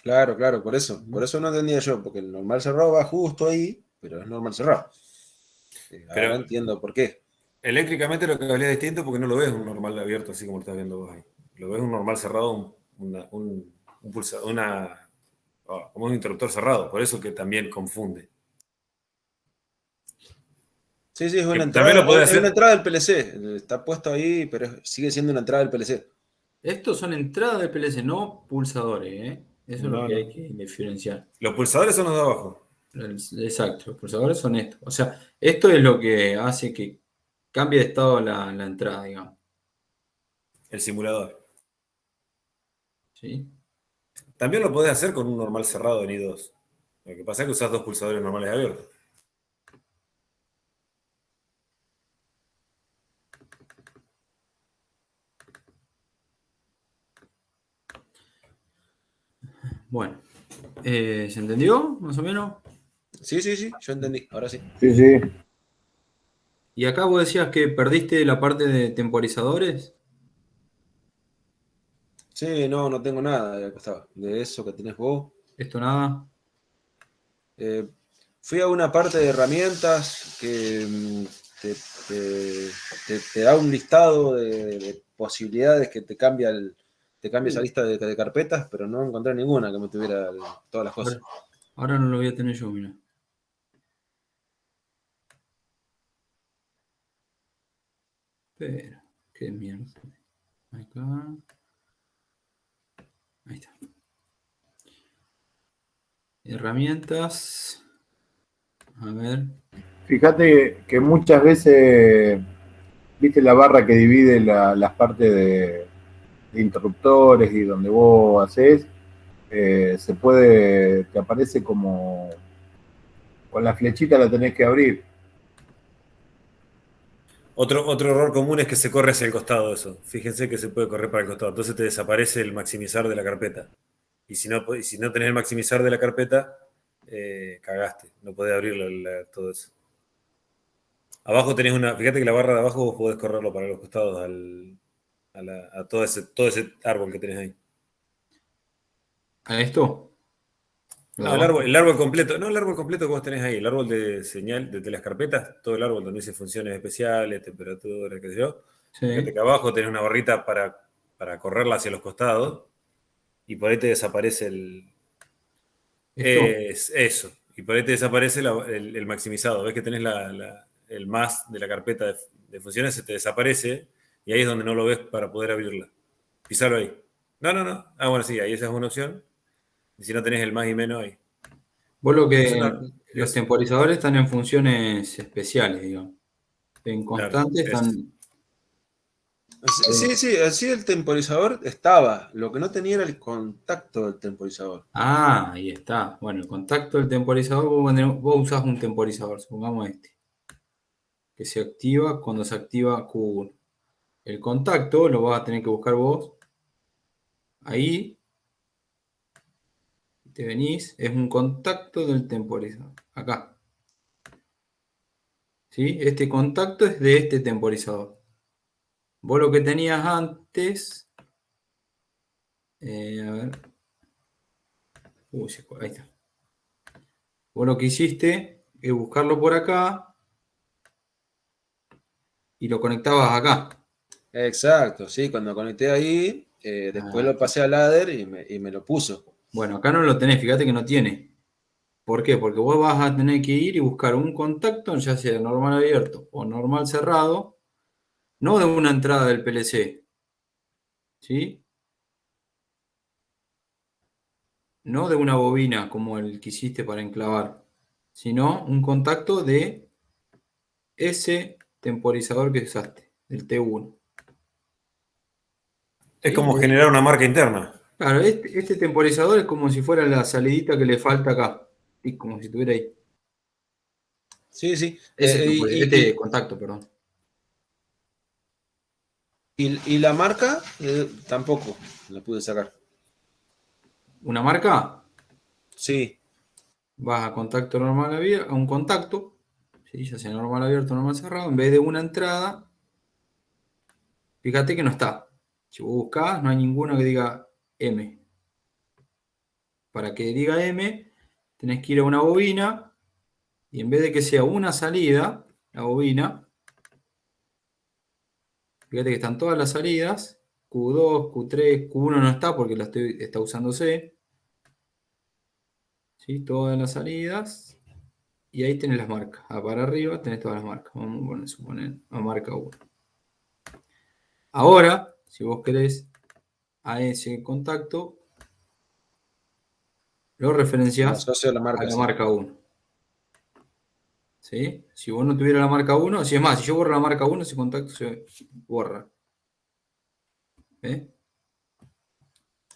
Claro, por eso no entendía yo, porque el normal cerrado va justo ahí, pero es normal cerrado. Ahora entiendo por qué. Eléctricamente lo cableas distinto porque no lo ves un normal abierto así como lo estás viendo vos ahí. Lo ves un normal cerrado, un pulsador, como un interruptor cerrado, por eso que también confunde. Sí, es una También lo podés es una hacer. entrada del PLC. Está puesto ahí, pero sigue siendo una entrada del PLC. Estos son entradas de PLC, no pulsadores, ¿eh? Eso es lo que hay que diferenciar. Los pulsadores son los de abajo. Exacto, los pulsadores son estos. O sea, esto es lo que hace que cambie de estado la entrada, digamos. El simulador. ¿Sí? También lo podés hacer con un normal cerrado en I2. Lo que pasa es que usás dos pulsadores normales abiertos. Bueno, ¿se entendió más o menos? Sí, yo entendí, ahora sí. Sí. Y acá vos decías que perdiste la parte de temporizadores. Sí, no tengo nada de acá de eso que tenés vos. Esto nada. Fui a una parte de herramientas que te da un listado de posibilidades que te cambia esa lista de carpetas, pero no encontré ninguna que me tuviera todas las cosas. Ahora no lo voy a tener yo, mira. Pero, qué mierda. Acá. Ahí está. Herramientas. A ver. Fíjate que muchas veces, viste la barra que divide las partes de interruptores y donde vos haces, te aparece como con la flechita la tenés que abrir. Otro error común es que se corre hacia el costado eso. Fíjense que se puede correr para el costado. Entonces te desaparece el maximizar de la carpeta. Y si no tenés el maximizar de la carpeta, cagaste. No podés abrir todo eso. Abajo tenés fíjate que la barra de abajo vos podés correrlo para los costados a todo ese árbol que tenés ahí. ¿A esto? No, el árbol completo. No, el árbol completo que vos tenés ahí. El árbol de señal de las carpetas. Todo el árbol donde dice funciones especiales, temperaturas, qué sé yo. Sí. Fíjate que abajo tenés una barrita para correrla hacia los costados. Y por ahí te desaparece eso. Y por ahí te desaparece el maximizado. Ves que tenés el más de la carpeta de funciones, se te desaparece. Y ahí es donde no lo ves para poder abrirla. Pisalo ahí. No. Ah, bueno, sí, ahí esa es una opción. Y si no tenés el más y menos ahí. Vos los temporizadores están en funciones especiales, digamos. En constante están. Sí, así el temporizador estaba. Lo que no tenía era el contacto del temporizador. Ah, ahí está. Bueno, el contacto del temporizador, vos usás un temporizador, supongamos que se activa cuando se activa Q1. El contacto lo vas a tener que buscar vos. Ahí te venís, es un contacto del temporizador. Acá. ¿Sí? Este contacto es de este temporizador. Vos lo que tenías antes. A ver. Ahí está. Vos lo que hiciste es buscarlo por acá y lo conectabas acá. Exacto, sí, cuando conecté ahí, después lo pasé al ladder y me lo puso. Bueno, acá no lo tenés, fíjate que no tiene. ¿Por qué? Porque vos vas a tener que ir y buscar un contacto, ya sea normal abierto o normal cerrado, no de una entrada del PLC, ¿sí? No de una bobina como el que hiciste para enclavar, sino un contacto de ese temporizador que usaste, del T1. Es como generar una marca interna. Claro, este temporizador es como si fuera la salidita que le falta acá, y como si estuviera ahí. Sí. Este contacto, perdón. Y la marca tampoco la pude sacar. ¿Una marca? Sí. Vas a contacto normal abierto, a un contacto, ¿sí? Ya sea normal abierto o normal cerrado, en vez de una entrada, fíjate que no está. Si vos buscás, no hay ninguno que diga M. Para que diga M, tenés que ir a una bobina y en vez de que sea una salida, la bobina, fíjate que están todas las salidas, Q2, Q3, Q1 no está porque está usando C. ¿Sí? Todas las salidas. Y ahí tenés las marcas. Para arriba tenés todas las marcas. Vamos a suponer a marca 1. Ahora, si vos querés a ese contacto, lo referenciás a la marca 1. ¿Sí? Si vos no tuvieras la marca 1, si es más, si yo borro la marca 1, ese contacto se borra. ¿Eh?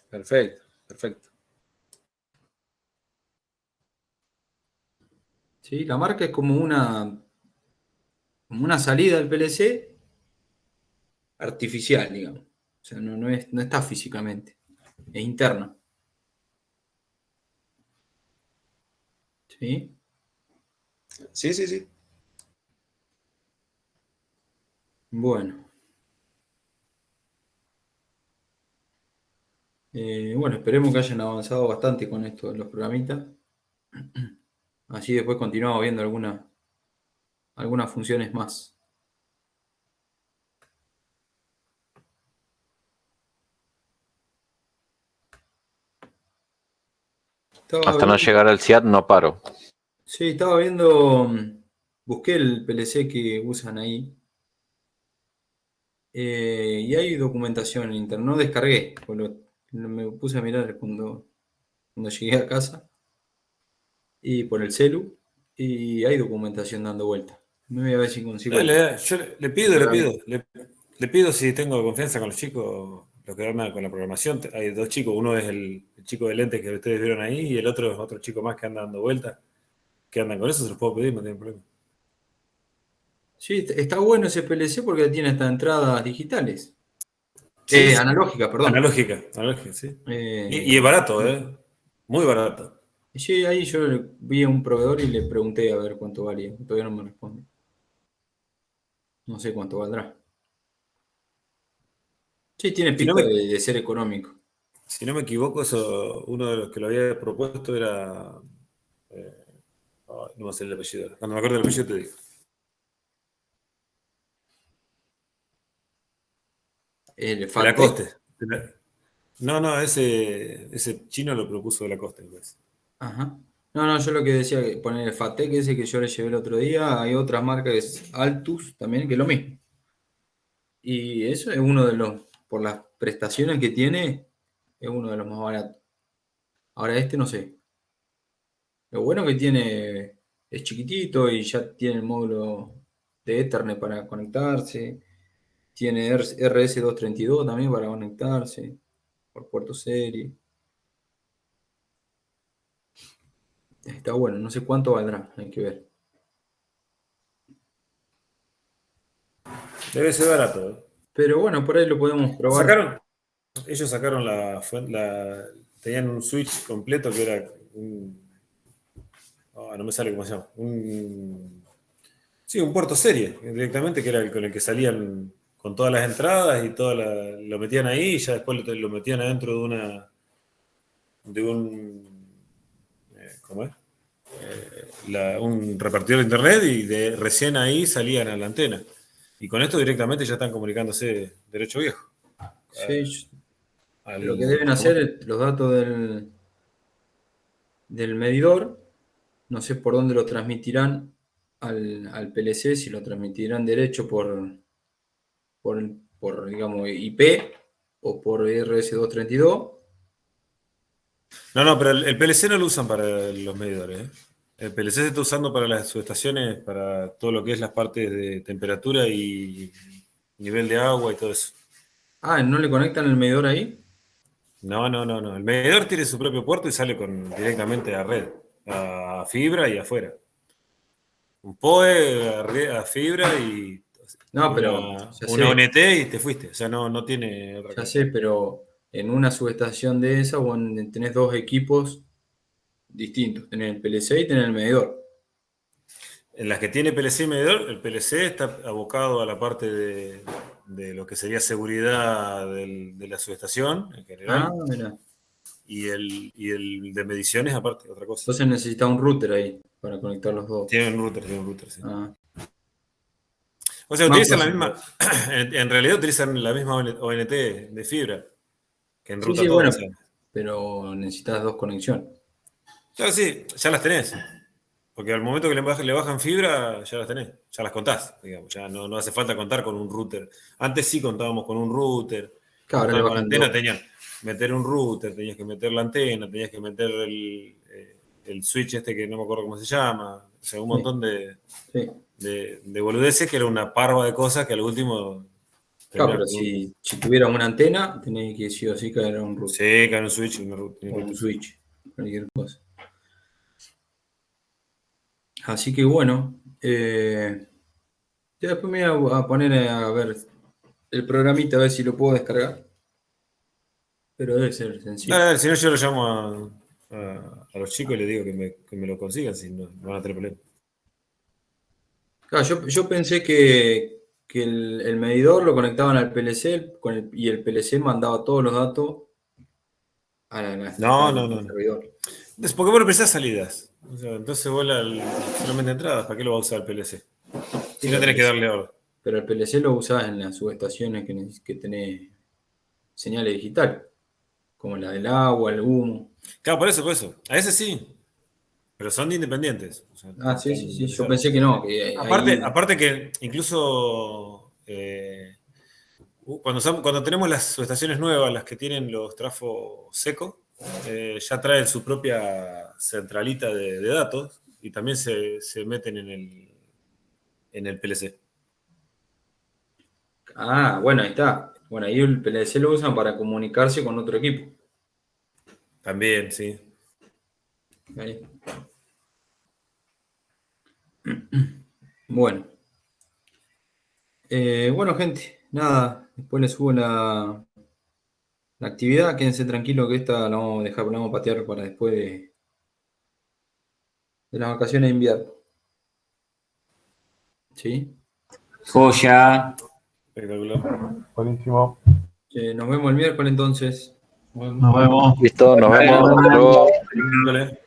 Perfecto. ¿Sí? La marca es como una salida del PLC artificial, digamos. O sea, no está físicamente. Es interna. ¿Sí? Sí. Bueno. Bueno, esperemos que hayan avanzado bastante con esto de los programitas. Así después continuamos viendo algunas funciones más. Hasta no llegar al CIAT no paro. Sí, estaba viendo, busqué el PLC que usan ahí. Y hay documentación en internet. No descargué, me puse a mirar cuando llegué a casa. y por el celu, y hay documentación dando vuelta. Me voy a ver si consigo. Yo le pido si tengo confianza con los chicos, los que andan con la programación. Hay dos chicos, uno es el chico de lentes que ustedes vieron ahí, y el otro es otro chico más que anda dando vueltas, que andan con eso, se los puedo pedir, no tienen problema. Sí, está bueno ese PLC porque tiene hasta entradas digitales. Sí, Analógicas, perdón. Analógica, sí. Y es barato, muy barato. Sí, ahí yo vi a un proveedor y le pregunté a ver cuánto valía. Todavía no me responde. No sé cuánto valdrá. Sí, tiene Si no pinta me- de ser económico. Si no me equivoco, eso, uno de los que lo había propuesto era. No me sé el apellido. Cuando me acuerdo del apellido te digo. El De FATEC. Lacoste. No, ese chino lo propuso de Lacoste, me parece. Ajá. No, yo lo que decía, que poner el FATEC, ese que yo le llevé el otro día, hay otras marcas, que es Altus también, que es lo mismo. Y eso es uno de los, por las prestaciones que tiene, es uno de los más baratos. Ahora este no sé. Lo bueno que tiene, es chiquitito y ya tiene el módulo de Ethernet para conectarse. Tiene RS232 también para conectarse por puerto serie. Está bueno, no sé cuánto valdrá, hay que ver. Debe ser barato. Pero bueno, por ahí lo podemos probar. Ellos sacaron tenían un switch completo que era no me sale cómo se llama. Sí, un puerto serie, directamente, que era el con el que salían con todas las entradas y lo metían ahí, y ya después lo metían adentro ¿cómo es? Un repartidor de internet, y recién ahí salían a la antena. Y con esto directamente ya están comunicándose derecho viejo. Sí, lo que deben hacer es los datos del medidor, no sé por dónde lo transmitirán al PLC, si lo transmitirán derecho por digamos, IP o por RS232. No, pero el PLC no lo usan para los medidores. El PLC se está usando para las subestaciones, para todo lo que es las partes de temperatura y nivel de agua y todo eso. Ah, ¿no le conectan el medidor ahí? No. El medidor tiene su propio puerto y sale directamente a red, a fibra y afuera. Un PoE a fibra y No, pero una ya sé. ONT y te fuiste. O sea, no tiene otra Ya cosa. sé, pero en una subestación de esa tenés dos equipos distintos. Tenés el PLC y tenés el medidor. En las que tiene PLC y medidor, el PLC está abocado a la parte de lo que sería seguridad de la subestación en general. Ah, mira. Y el de mediciones aparte, otra cosa. Entonces necesita un router ahí para conectar los dos. Tiene un router, sí. Ah. O sea, Más utilizan la fácil. misma, en realidad utilizan la misma ONT de fibra, que enruta Sí, todo. bueno, O sea. pero necesitas dos conexiones. Ya sí, ya las tenés. Porque al momento que le bajan fibra, ya las tenés, ya las contás, digamos. Ya no hace falta contar con un router. Antes sí contábamos con un router. Claro, ahora le Con bajan antena dos. tenías meter un router, tenías que meter la antena, tenías que meter el switch este que no me acuerdo cómo se llama. O sea, un montón de boludeces, que era una parva de cosas que al último... Claro, pero si tuviera una antena, tenés que sí o sí caer a un router. Sí, caer un switch. O un switch, cualquier cosa. Así que bueno, ya después me voy a poner a ver el programita, a ver si lo puedo descargar. Pero debe ser sencillo. Dale, si no, yo lo llamo a los chicos y les digo que me lo consigan, si no van a tener problema. Claro, yo pensé que el medidor lo conectaban al PLC y el PLC mandaba todos los datos a al servidor. Es porque vos no precisás salidas. O sea, entonces vos solamente entradas, ¿para qué lo vas a usar el PLC? Si no tenés que darle orden. Pero el PLC lo usás en las subestaciones que tenés señales digitales, como la del agua, el humo. Claro, por eso. A ese sí. Pero son independientes. O sea, sí. Yo pensé que no. Aparte que incluso cuando tenemos las subestaciones nuevas, las que tienen los trafos secos, ya traen su propia centralita de datos y también se meten en el PLC. Ah, bueno, ahí está. Bueno, ahí el PLC lo usan para comunicarse con otro equipo. También, sí. Ahí. Bueno. Bueno, gente, nada. Después les subo la actividad. Quédense tranquilos que esta la vamos a dejar, la vamos a patear para después de las vacaciones de invierno. ¿Sí? Joya. Espectacular. Buenísimo. Nos vemos el miércoles entonces. Nos vemos. Listo, nos vemos. Hasta luego. Dale.